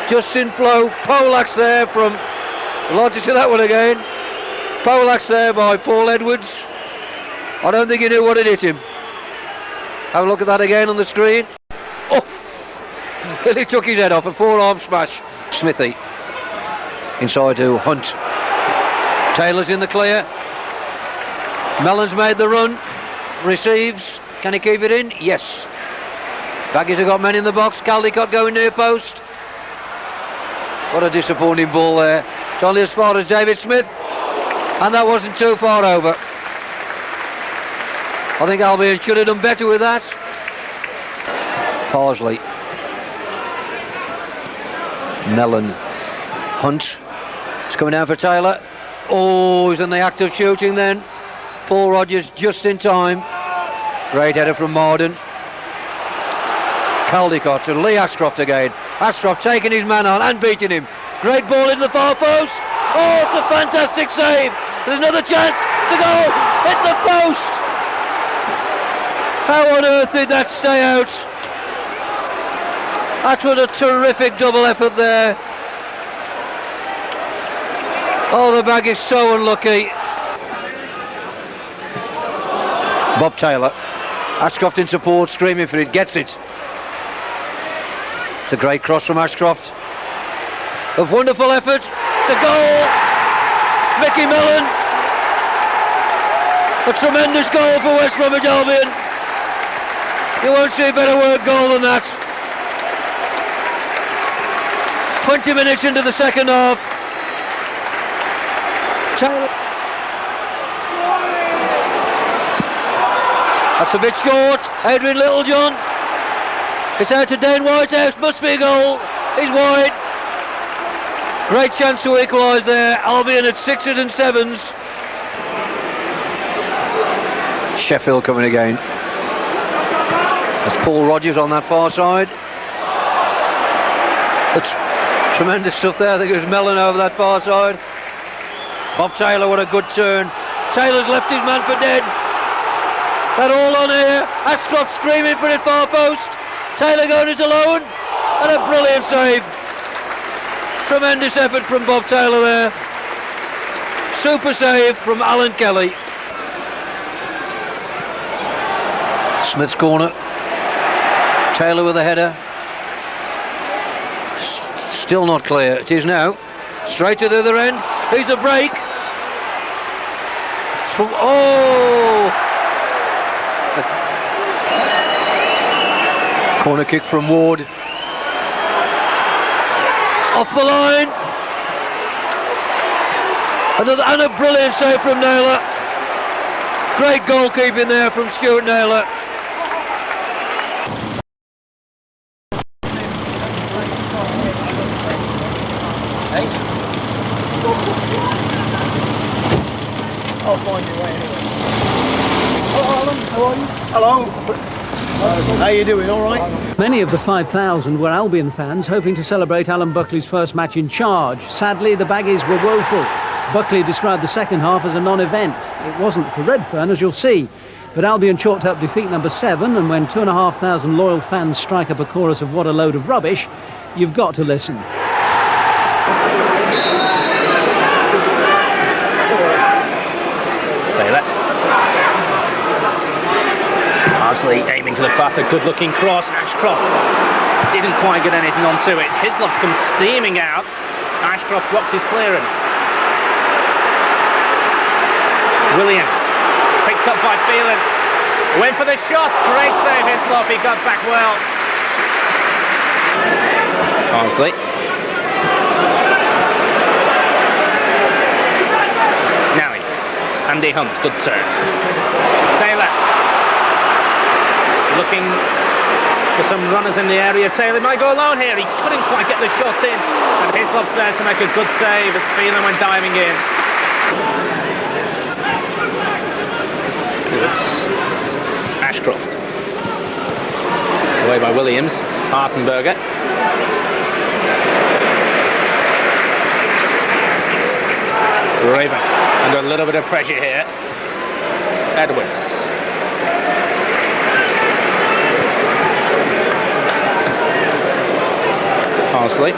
Justin Flo, poleaxe there from, I'd like to see that one again. Poleaxe there by Paul Edwards. I don't think he knew what had hit him. Have a look at that again on the screen. Oh, he took his head off, a forearm smash. Smithy inside to Hunt. Taylor's in the clear. Mellon's made the run. Receives. Can he keep it in? Yes. Baggies have got men in the box. Caldicott going near post. What a disappointing ball there. It's only as far as David Smith, and that wasn't too far over. I think Albion should have done better with that. Parsley. Mellon. Hunt. It's coming down for Taylor. Oh, he's in the act of shooting then. Paul Rodgers just in time. Great header from Marden. Caldicott to Lee Ashcroft again. Ashcroft taking his man on and beating him. Great ball into the far post. Oh, it's a fantastic save. There's another chance to go. Hit the post. How on earth did that stay out? That was a terrific double effort there. Oh, the bag is so unlucky. Bob Taylor. Ashcroft in support, screaming for it, gets it. It's a great cross from Ashcroft. A wonderful effort to goal. Mickey Mellon. A tremendous goal for West Bromwich Albion. You won't see a better work goal than that. 20 minutes into the second half. Taylor. That's a bit short. Adrian Littlejohn. It's out to Dane Whitehouse. Must be a goal. He's wide. Great chance to equalise there. Albion at 6s and 7s. Sheffield coming again. That's Paul Rodgers on that far side. That's tremendous stuff there. I think it was Mellon over that far side. Bob Taylor, what a good turn. Taylor's left his man for dead. They're all on here. Ashcroft screaming for it far post. Taylor going into Lowen. And a brilliant save. Tremendous effort from Bob Taylor there. Super save from Alan Kelly. Smith's corner. Taylor with a header. Still not clear. It is now. Straight to the other end. Here's the break. Oh! Corner kick from Ward. Off the line. And a brilliant save from Naylor. Great goalkeeping there from Stuart Naylor. I'll find your way anyway. Hello, Alan. How are you? Hello. How you doing? All right? Many of the 5,000 were Albion fans hoping to celebrate Alan Buckley's first match in charge. Sadly, the Baggies were woeful. Buckley described the second half as a non-event. It wasn't for Redfern, as you'll see. But Albion chalked up defeat number 7, and when 2,500 loyal fans strike up a chorus of "What a load of rubbish," you've got to listen. Taylor. Barnsley aiming for the fast, a good-looking cross. Ashcroft didn't quite get anything onto it. Hislop's come steaming out. Ashcroft blocks his clearance. Williams picked up by Phelan. Went for the shot. Great save, Hislop. He got back well. Barnsley. Nally. Andy Hunt, good turn. Taylor. Looking for some runners in the area. Taylor might go alone here. He couldn't quite get the shot in. And Hislop's there to make a good save as Phelan went diving in. Ashcroft. Away by Williams. Hartenberger. Raven under a little bit of pressure here. Edwards. Barnsley.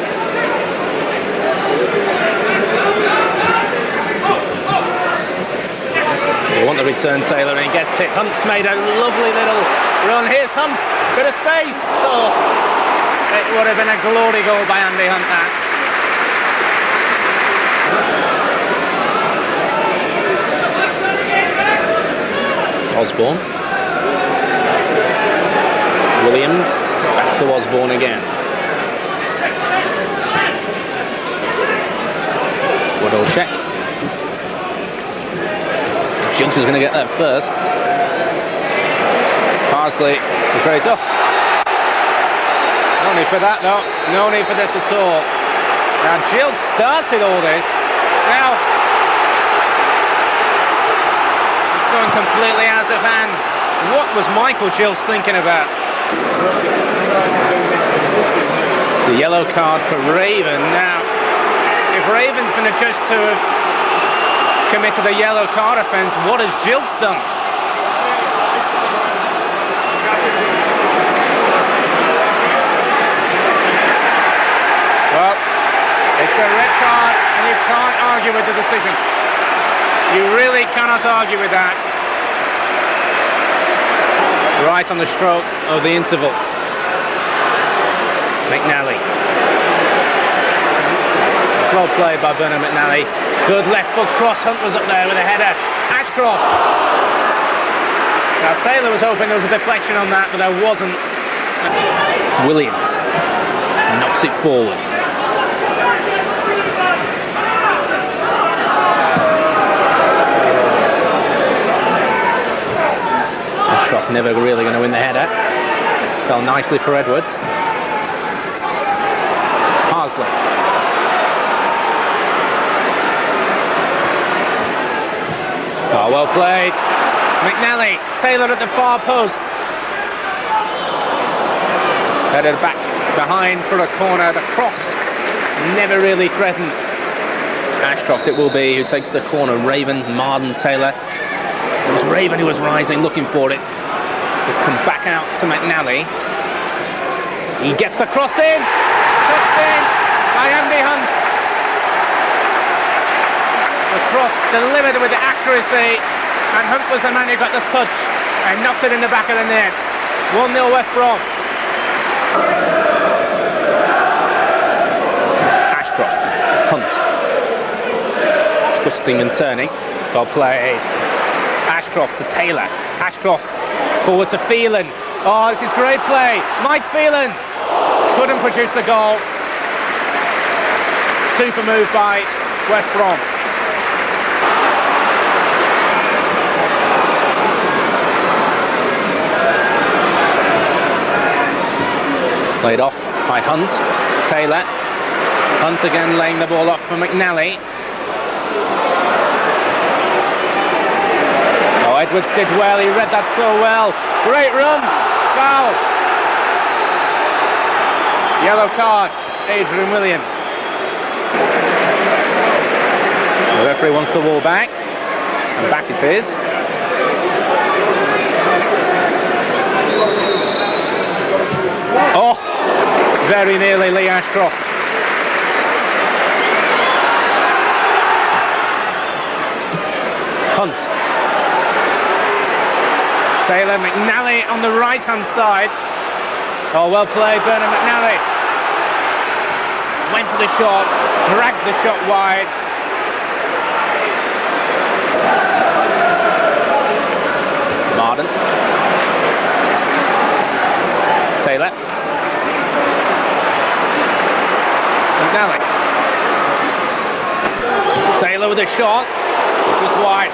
They want the return, Taylor, and he gets it. Hunt's made a lovely little run. Here's Hunt, bit of space. Oh, it would have been a glory goal by Andy Hunt, that. Osborne. Williams, back to Osborne again. Woodall check. Jones is going to get that first. Barnsley is very tough. No need for that, no. No need for this at all. Now Jill started all this. Now it's going completely out of hand. What was Michael Gills thinking about? The yellow card for Raven. Now, if Raven's been adjudged to have committed a yellow card offence, what has Gilks done? Well, it's a red card and you can't argue with the decision. You really cannot argue with that. Right on the stroke of the interval. McNally. It's well played by Bernard McNally. Good left foot cross. Hunt was up there with a header. Ashcroft. Now Taylor was hoping there was a deflection on that, but there wasn't. Williams knocks it forward. Ashcroft never really going to win the header. Fell nicely for Edwards. Barnsley. Oh, well played. McNally. Taylor at the far post. Headed back behind for a corner. The cross never really threatened. Ashcroft it will be who takes the corner. Raven, Marden, Taylor. It was Raven who was rising, looking for it. It's come back out to McNally. He gets the cross in. Touched in by Andy Hunt. The cross delivered with the accuracy, and Hunt was the man who got the touch and knocked it in the back of the net. 1-0 West Brom. Ashcroft, Hunt, twisting and turning. Well played. Ashcroft to Taylor. Ashcroft forward to Phelan. Oh, this is great play. Mike Phelan couldn't produce the goal. Super move by West Brom. Played off by Hunt. Taylor. Hunt again laying the ball off for McNally. Oh, Edwards did well. He read that so well. Great run. Foul. Yellow card. Adrian Williams. The referee wants the ball back. And back it is. Oh, very nearly Lee Ashcroft. Hunt. Taylor, McNally on the right-hand side. Oh, well played, Bernard McNally. Went for the shot, dragged the shot wide. Marden. Taylor. McNally. Taylor with a shot, which was wide.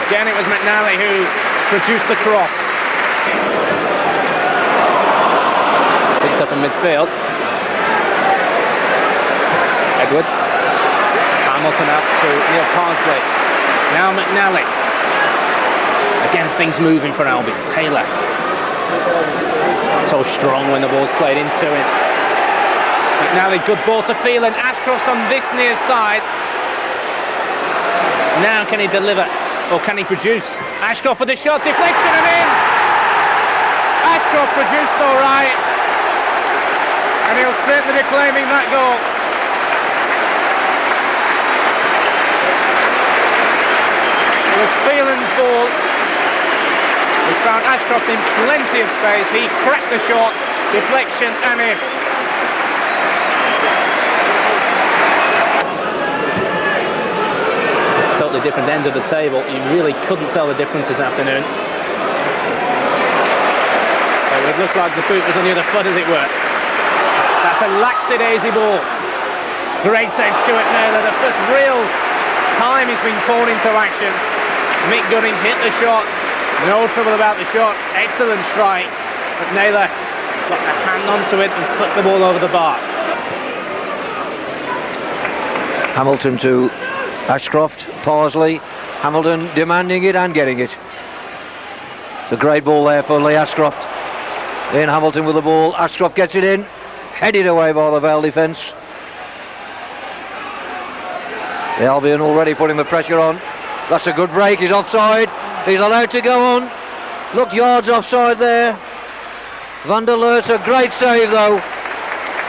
Again, it was McNally who produced the cross. Picks up in midfield. Edwards. Hamilton up to Neil Barnsley. Now McNally. Again, things moving for Albion. Taylor. So strong when the ball's played into it. McNally, good ball to Phelan. Ashcroft's on this near side. Now can he deliver, or can he produce? Ashcroft with the shot, deflection and in! Ashcroft produced all right. And he'll certainly be claiming that goal. It was Phelan's ball, which found Ashcroft in plenty of space. He cracked the shot, deflection and in. Totally different ends of the table. You really couldn't tell the difference this afternoon. It would look like the boot was on the other foot, as it were. That's a lackadaisy ball. Great save, Stuart Naylor. The first real time he's been called into action. Mick Gunning hit the shot. No trouble about the shot. Excellent strike. But Naylor got a hand onto it and flipped the ball over the bar. Hamilton to Ashcroft, Parsley, Hamilton demanding it and getting it. It's a great ball there for Lee Ashcroft. In Hamilton with the ball, Ashcroft gets it in, headed away by the Vale defence. The Albion already putting the pressure on. That's a good break, he's offside, he's allowed to go on. Looked yards offside there. Van der Leert's a great save though.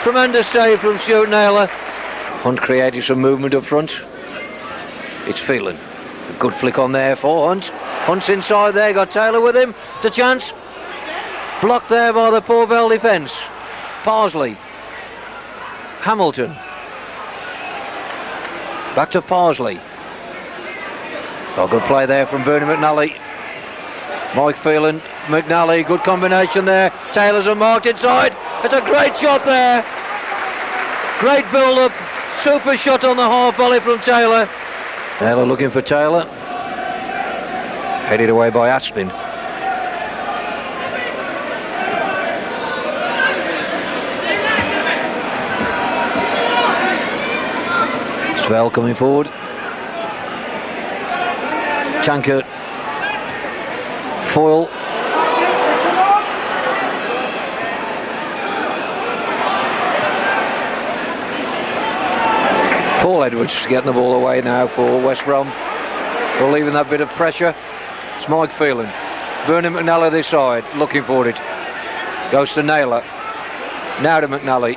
Tremendous save from Stuart Naylor. Hunt created some movement up front. It's Phelan. A good flick on there for Hunt. Hunt's inside there, got Taylor with him. The chance. Blocked there by the poor Vale defence. Parsley. Hamilton. Back to Parsley. Oh, good play there from Bernie McNally. Mike Phelan, McNally, good combination there. Taylor's unmarked inside. It's a great shot there. Great build-up. Super shot on the half volley from Taylor. Taylor looking for Taylor. Headed away by Aspin. Svell coming forward. Tankert. Foyle. Paul Edwards getting the ball away now for West Brom. Relieving that bit of pressure. It's Mike Phelan. Vernon McNally this side, looking for it. Goes to Naylor. Now to McNally.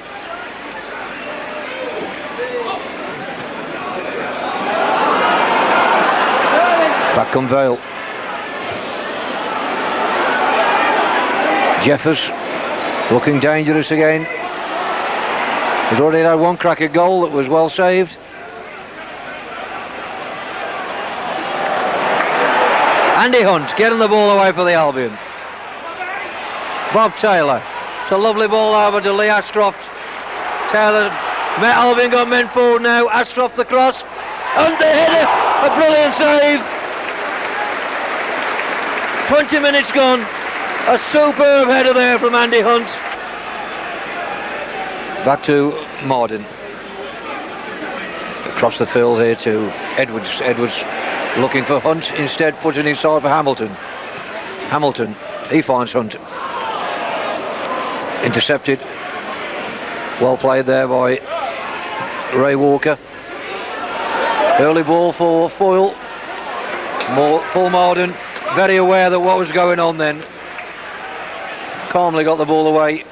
Back come Vale. Jeffers looking dangerous again. He's already had one crack at goal that was well saved. Andy Hunt getting the ball away for the Albion. Bob Taylor. It's a lovely ball over to Lee Ashcroft. Taylor, Albion got men forward now. Ashcroft the cross. And the header. A brilliant save. 20 minutes gone. A superb header there from Andy Hunt. Back to Marden. Across the field here to Edwards. Edwards looking for Hunt, instead putting inside for Hamilton. Hamilton, he finds Hunt. Intercepted. Well played there by Ray Walker. Early ball for Foyle. Paul Marden, very aware that what was going on then. Calmly got the ball away.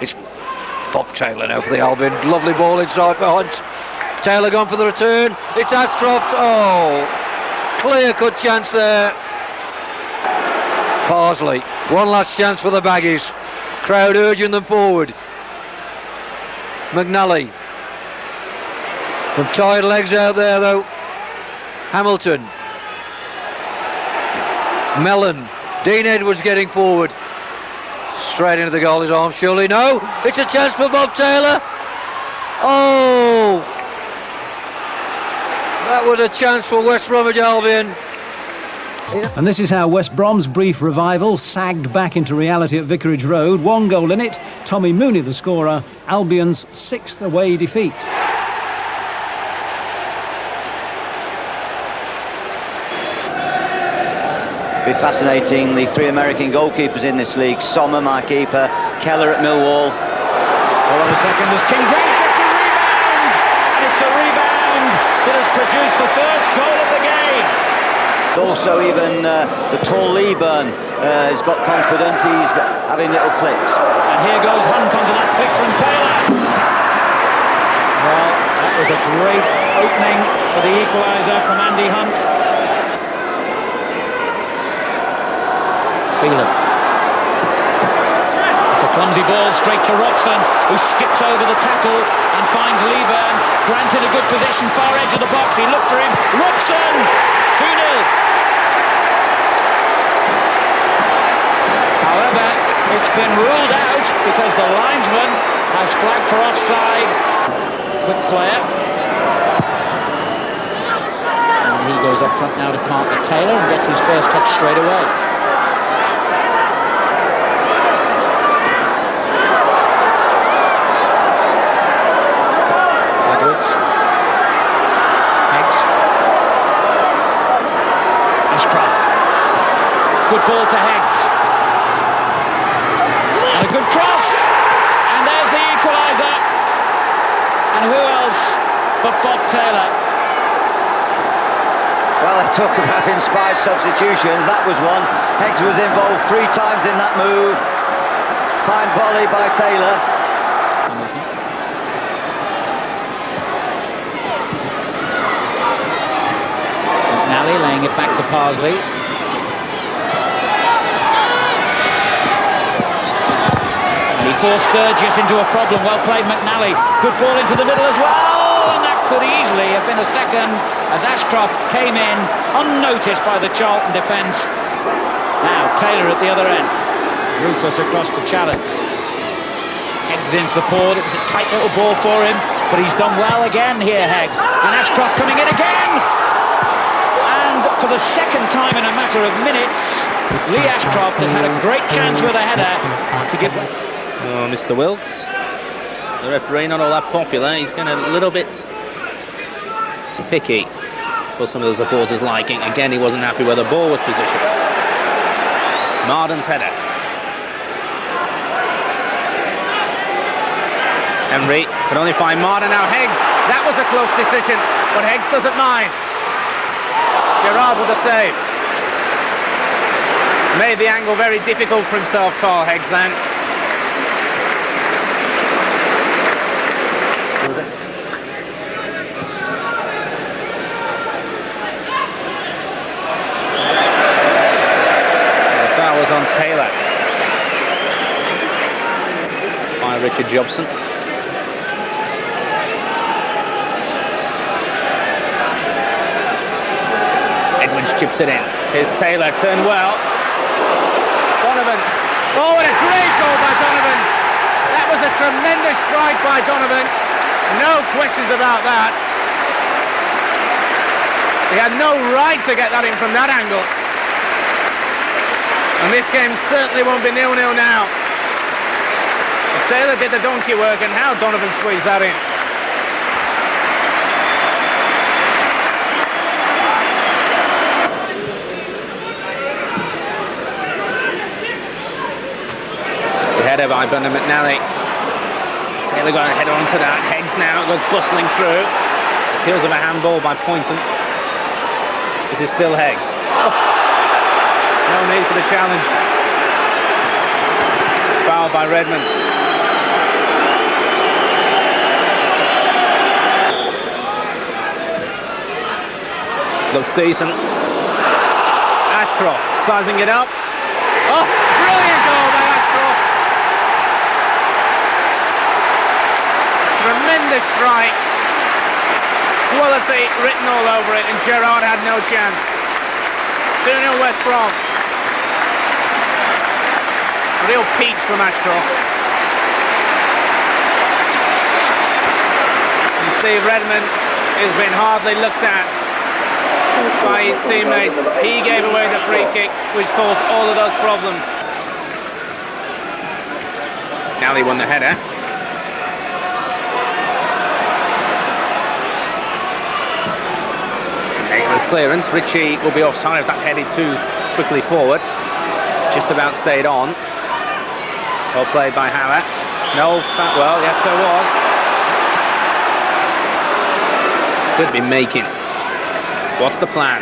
It's Bob Taylor now for the Albion. Lovely ball inside for Hunt. Taylor gone for the return. It's Ashcroft. Oh, clear-cut chance there. Parsley. One last chance for the Baggies. Crowd urging them forward. McNally. Some tired legs out there though. Hamilton. Mellon. Dean Edwards getting forward. Straight into the goalie's arms, surely. No, it's a chance for Bob Taylor. Oh, that was a chance for West Bromwich Albion. And this is how West Brom's brief revival sagged back into reality at Vicarage Road. 1 goal in it. Tommy Mooney the scorer. Albion's 6th away defeat. Be fascinating, the three American goalkeepers in this league. Sommer, my keeper, Keller at Millwall. Hold on a second, as King Grant gets a rebound! And it's a rebound that has produced the first goal of the game. Also, even the tall Lieburn has got confident. He's having little flicks. And here goes Hunt onto that flick from Taylor. Well, that was a great opening for the equaliser from Andy Hunt. Phelan. It's a clumsy ball straight to Robson, who skips over the tackle and finds Lieburn. Grant in a good position, far edge of the box. He looked for him. Robson! 2-0. However, it's been ruled out because the linesman has flagged for offside. Quick player. And he goes up front now to partner Taylor and gets his first touch straight away. Edwards. Heggs. Ashcroft. Good ball to Heggs. And a good cross. And there's the equaliser. And who else but Bob Taylor? Well, they talk about inspired substitutions. That was one. Heggs was involved 3 times in that move. Fine volley by Taylor. McNally laying it back to Parsley. He forced Sturgis into a problem. Well played, McNally. Good ball into the middle as well, and that could easily have been a second as Ashcroft came in unnoticed by the Charlton defence. Now Taylor at the other end. Rufus across to challenge. Heggs in support. It was a tight little ball for him, but he's done well again here, Heggs. And Ashcroft coming in again. And for the second time in a matter of minutes, Lee Ashcroft has had a great chance with a header to give. Oh, Mr. Wilkes, the referee, not all that popular. He's getting a little bit picky for some of the supporters' liking. Again, he wasn't happy where the ball was positioned. Marden's header. Henry could only find Marden. Now Heggs. That was a close decision, but Heggs doesn't mind. Gerrard with a save. Made the angle very difficult for himself, Carl Heggs, then. On Taylor by Richard Jobson. Edwards chips it in. Here's Taylor, turned well. Donovan. Oh, what a great goal by Donovan. That was a tremendous strike by Donovan. No questions about that. He had no right to get that in from that angle. And this game certainly won't be 0-0 now. But Taylor did the donkey work, and how Donovan squeezed that in. The header by Brendan McNally. Taylor got a header onto that. Heggs now goes bustling through. Heels of a handball by Poynton. This is still Heggs. Oh. No need for the challenge. Foul by Redmond. Looks decent. Ashcroft sizing it up. Oh, brilliant goal by Ashcroft. Tremendous strike. Quality written all over it, and Gerrard had no chance. 2-0 West Brom. Real peach from Ashcroft. And Steve Redmond has been hardly looked at by his teammates. He gave away the free kick, which caused all of those problems. Now he won the header. Taylor's clearance. Ritchie will be offside if that headed too quickly forward. Just about stayed on. Well played by Haller. No, well, yes there was. Could be making. What's the plan?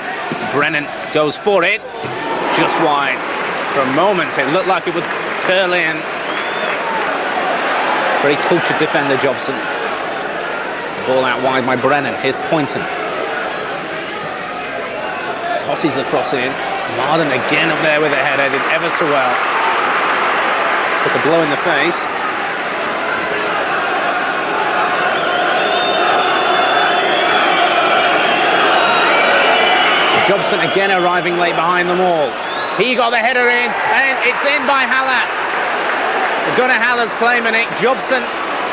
Brennan goes for it. Just wide. For a moment it looked like it would curl in. Very cultured defender, Jobson. Ball out wide by Brennan. Here's Poynton. Tosses the cross in. Marden again up there with the header. Did ever so well. Took a blow in the face. Jobson again arriving late behind them all. He got the header in, and it's in by Haller. Gunnar Haller's claiming it. Jobson,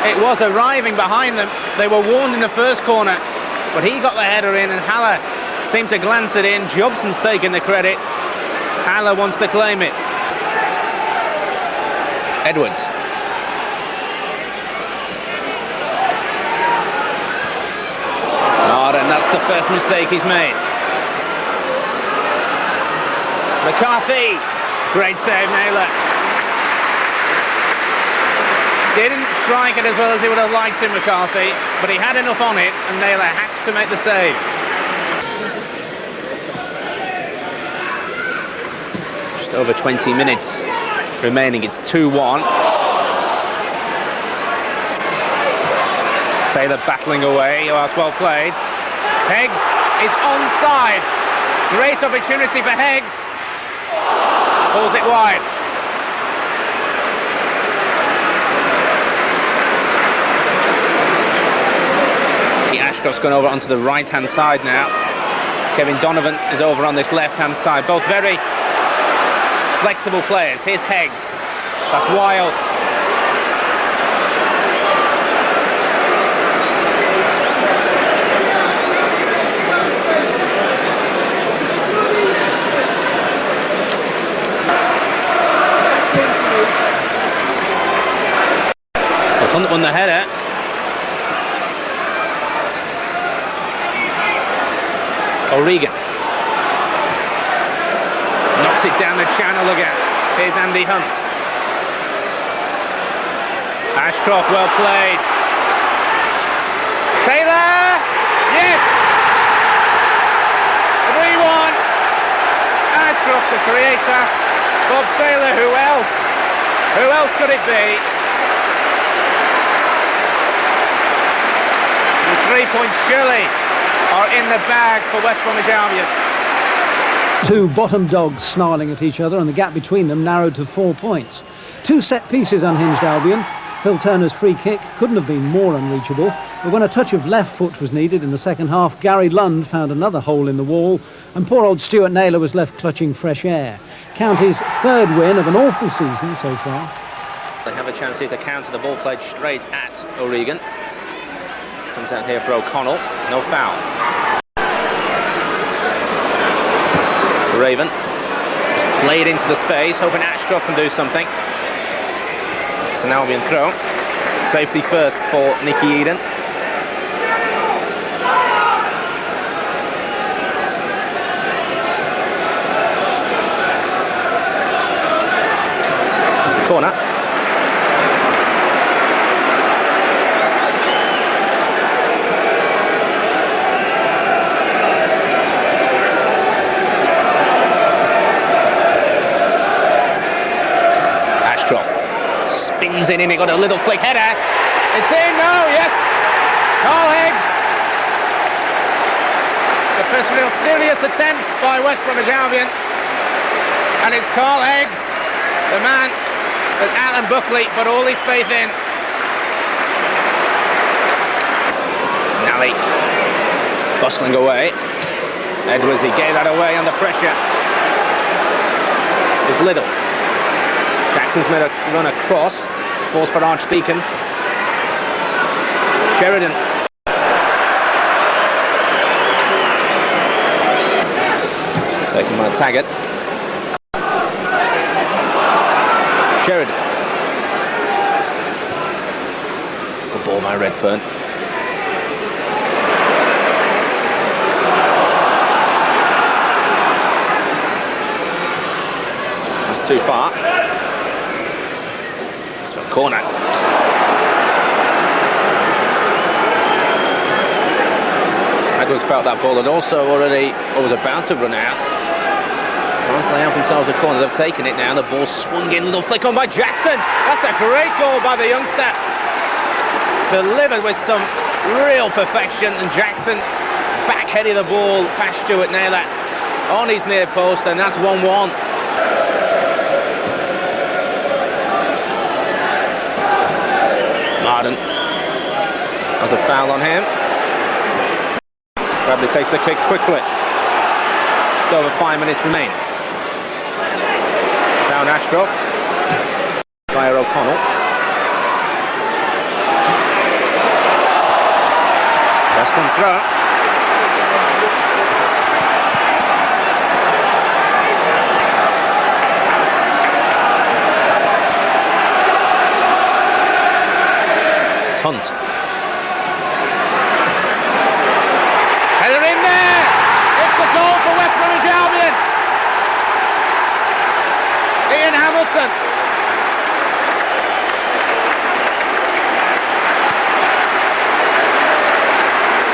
it was arriving behind them. They were warned in the first corner, but he got the header in, and Haller seemed to glance it in. Jobson's taking the credit. Haller wants to claim it. Edwards. Marden, that's the first mistake he's made. McCarthy, great save, Naylor. Didn't strike it as well as he would have liked to, McCarthy, but he had enough on it, and Naylor had to make the save. Just over 20 minutes remaining, it's 2-1. Taylor battling away, oh, that's well played. Heggs is onside. Great opportunity for Heggs. Pulls it wide. Ashcroft's gone over onto the right-hand side now. Kevin Donovan is over on this left-hand side. Both very flexible players. Here's Heggs. That's wild. Hunt won the header. O'Regan knocks it down the channel again. Here's Andy Hunt. Ashcroft, well played. Taylor! Yes! 3-1. Ashcroft, the creator. Bob Taylor, who else? Who else could it be? 3 points surely are in the bag for West Bromwich Albion. Two bottom dogs snarling at each other, and the gap between them narrowed to 4 points. Two set pieces unhinged Albion. Phil Turner's free kick couldn't have been more unreachable, but when a touch of left foot was needed in the second half, Gary Lund found another hole in the wall, and poor old Stuart Naylor was left clutching fresh air. County's third win of an awful season so far. They have a chance here to counter. The ball played straight at O'Regan. Comes out here for O'Connell. No foul. Raven just played into the space, hoping Ashcroft can do something. It's an Albion throw. Safety first for Nicky Eden. Corner. Spins it in, it got a little flick header. It's in, no, yes. Carl Heggs. The first real serious attempt by West Bromwich Albion. And it's Carl Heggs, the man that Alan Buckley put all his faith in. Nally bustling away. Edwards, he gave that away under pressure. It's Little. Jackson's made a run across, falls for Archdeacon. Sheridan. Taken by Taggart. Sheridan. The ball by Redfern. That's too far. It's for a corner. Edwards felt that ball had also already, or was about to run out. Once they have themselves a corner, they've taken it now. The ball swung in, little flick on by Jackson. That's a great goal by the youngster. Delivered with some real perfection, and Jackson backheaded the ball past Stuart Naylor on his near post, and that's 1-1. Marden has a foul on him. Bradley takes the kick quickly. Just over 5 minutes remain. Down Ashcroft via O'Connell. Best one throw. Hunt. Header in there! It's a goal for West Bromwich Albion. Ian Hamilton.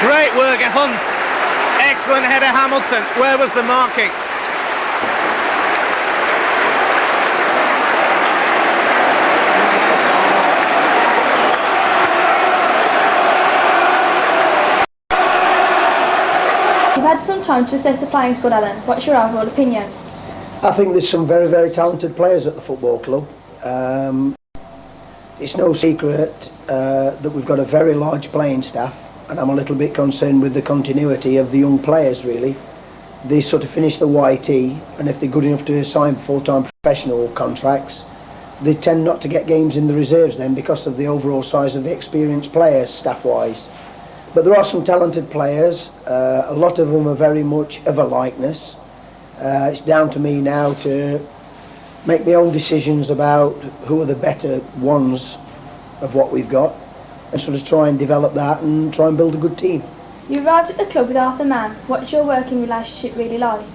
Great work at Hunt. Excellent header, Hamilton. Where was the marking? You've had some time to assess the playing squad, Alan. What's your overall opinion? I think there's some very, very talented players at the football club. It's no secret that we've got a very large playing staff, and I'm a little bit concerned with the continuity of the young players, really. They sort of finish the YT, and if they're good enough to sign full-time professional contracts, they tend not to get games in the reserves then because of the overall size of the experienced players, staff-wise. But there are some talented players. A lot of them are very much of a likeness. It's down to me now to make my own decisions about who are the better ones of what we've got, and sort of try and develop that and try and build a good team. You arrived at the club with Arthur Mann. What's your working relationship really like?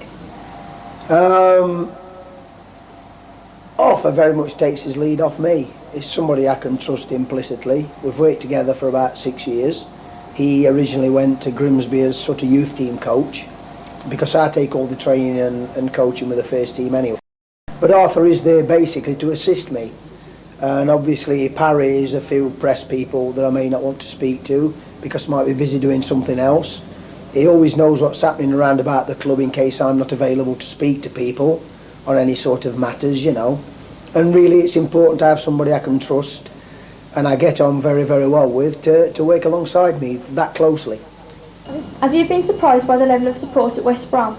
Arthur very much takes his lead off me. He's somebody I can trust implicitly. We've worked together for about 6 years. He originally went to Grimsby as sort of youth team coach, because I take all the training and coaching with the first team anyway. But Arthur is there basically to assist me. And obviously Parry is a few press people that I may not want to speak to because I might be busy doing something else. He always knows what's happening around about the club in case I'm not available to speak to people on any sort of matters, you know. And really it's important to have somebody I can trust and I get on very, very well with to work alongside me that closely. Have you been surprised by the level of support at West Brom?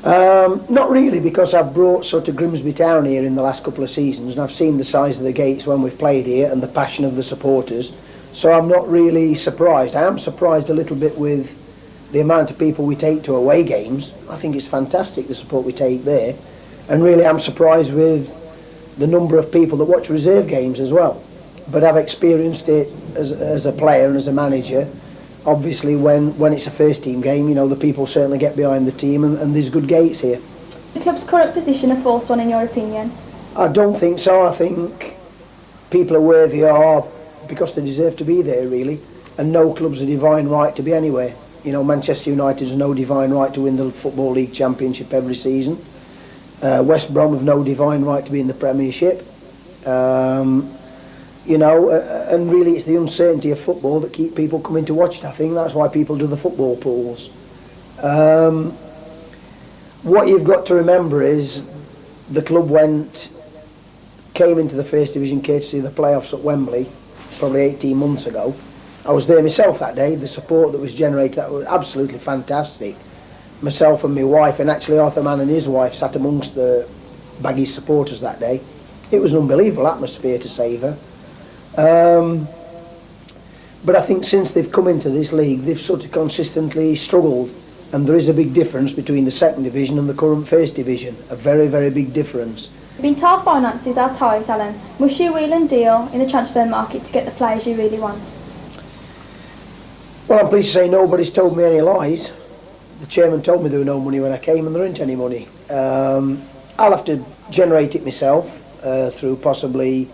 Not really, because I've brought sort of Grimsby Town here in the last couple of seasons and I've seen the size of the gates when we've played here and the passion of the supporters, so I'm not really surprised. I am surprised a little bit with the amount of people we take to away games. I think it's fantastic the support we take there, and really I'm surprised with the number of people that watch reserve games as well. But I've experienced it as a player and as a manager. Obviously when it's a first team game, you know, the people certainly get behind the team and there's good gates here. The club's current position a false one in your opinion? I don't think so. I think people are where they are because they deserve to be there, really, and no club's a divine right to be anywhere. You know, Manchester United has no divine right to win the Football League Championship every season. West Brom have no divine right to be in the Premiership. You know, and really it's the uncertainty of football that keep people coming to watch it. I think that's why people do the football pools. What you've got to remember is the club came into the First Division courtesy of the playoffs at Wembley probably 18 months ago. I was there myself that day. The support that was generated, that was absolutely fantastic. Myself and my wife, and actually Arthur Mann and his wife sat amongst the Baggies supporters that day. It was an unbelievable atmosphere to savour. But I think since they've come into this league, they've sort of consistently struggled, and there is a big difference between the second division and the current first division. A very, very big difference. Being tough finances are tight, Alan. Must you wheel and deal in the transfer market to get the players you really want? Well, I'm pleased to say nobody's told me any lies. The chairman told me there was no money when I came, and there isn't any money. I'll have to generate it myself through possibly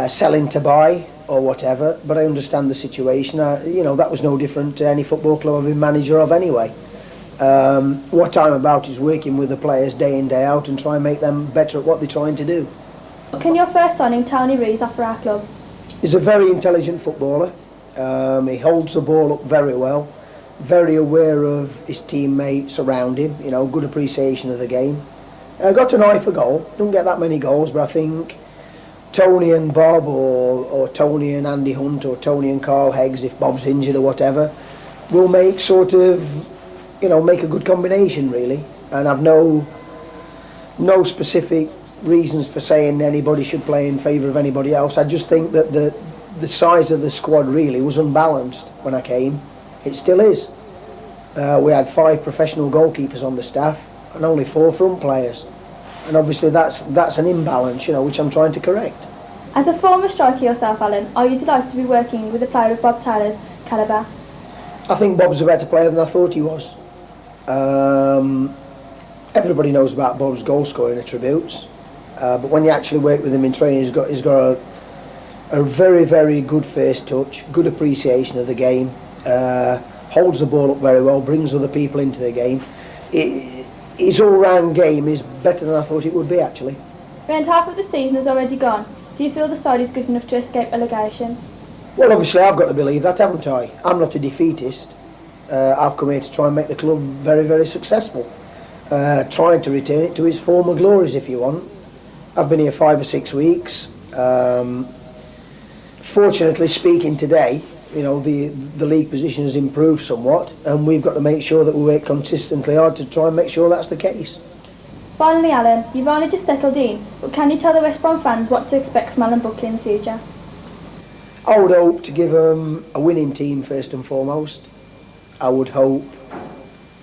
selling to buy or whatever, but I understand the situation. That was no different to any football club I've been manager of anyway. What I'm about is working with the players day in, day out and try and make them better at what they're trying to do. Can your first signing, Tony Rees, offer our club? He's a very intelligent footballer. He holds the ball up very well, very aware of his teammates around him, good appreciation of the game. Got an eye for goal, don't get that many goals, but I think Tony and Bob or Tony and Andy Hunt or Tony and Carl Heggs, if Bob's injured or whatever, will make make a good combination really. And I've no specific reasons for saying anybody should play in favour of anybody else. I just think that the size of the squad really was unbalanced when I came. It still is. We had 5 professional goalkeepers on the staff and only 4 front players. And obviously that's an imbalance, which I'm trying to correct. As a former striker yourself, Alan, are you delighted to be working with a player of Bob Taylor's calibre? I think Bob's a better player than I thought he was. Everybody knows about Bob's goal scoring attributes, but when you actually work with him in training, he's got a very, very good first touch, good appreciation of the game, holds the ball up very well, brings other people into the game. His all-round game is better than I thought it would be, actually. Around half of the season has already gone. Do you feel the side is good enough to escape relegation? Well, obviously I've got to believe that, haven't I? I'm not a defeatist. I've come here to try and make the club very, very successful. Trying to return it to its former glories, if you want. I've been here 5 or 6 weeks. Fortunately speaking today, the league position has improved somewhat, and we've got to make sure that we work consistently hard to try and make sure that's the case. Finally, Alan, you've only just settled in, but can you tell the West Brom fans what to expect from Alan Buckley in the future? I would hope to give them a winning team first and foremost. I would hope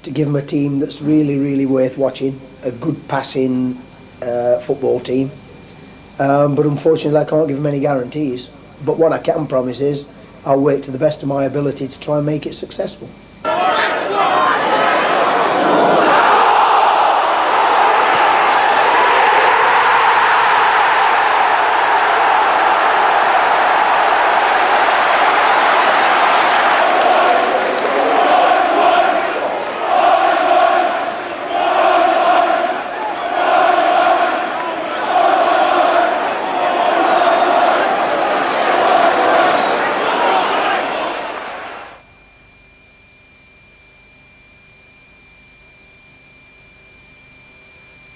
to give them a team that's really, really worth watching, a good passing football team. But unfortunately I can't give them any guarantees. But what I can promise is I'll work to the best of my ability to try and make it successful.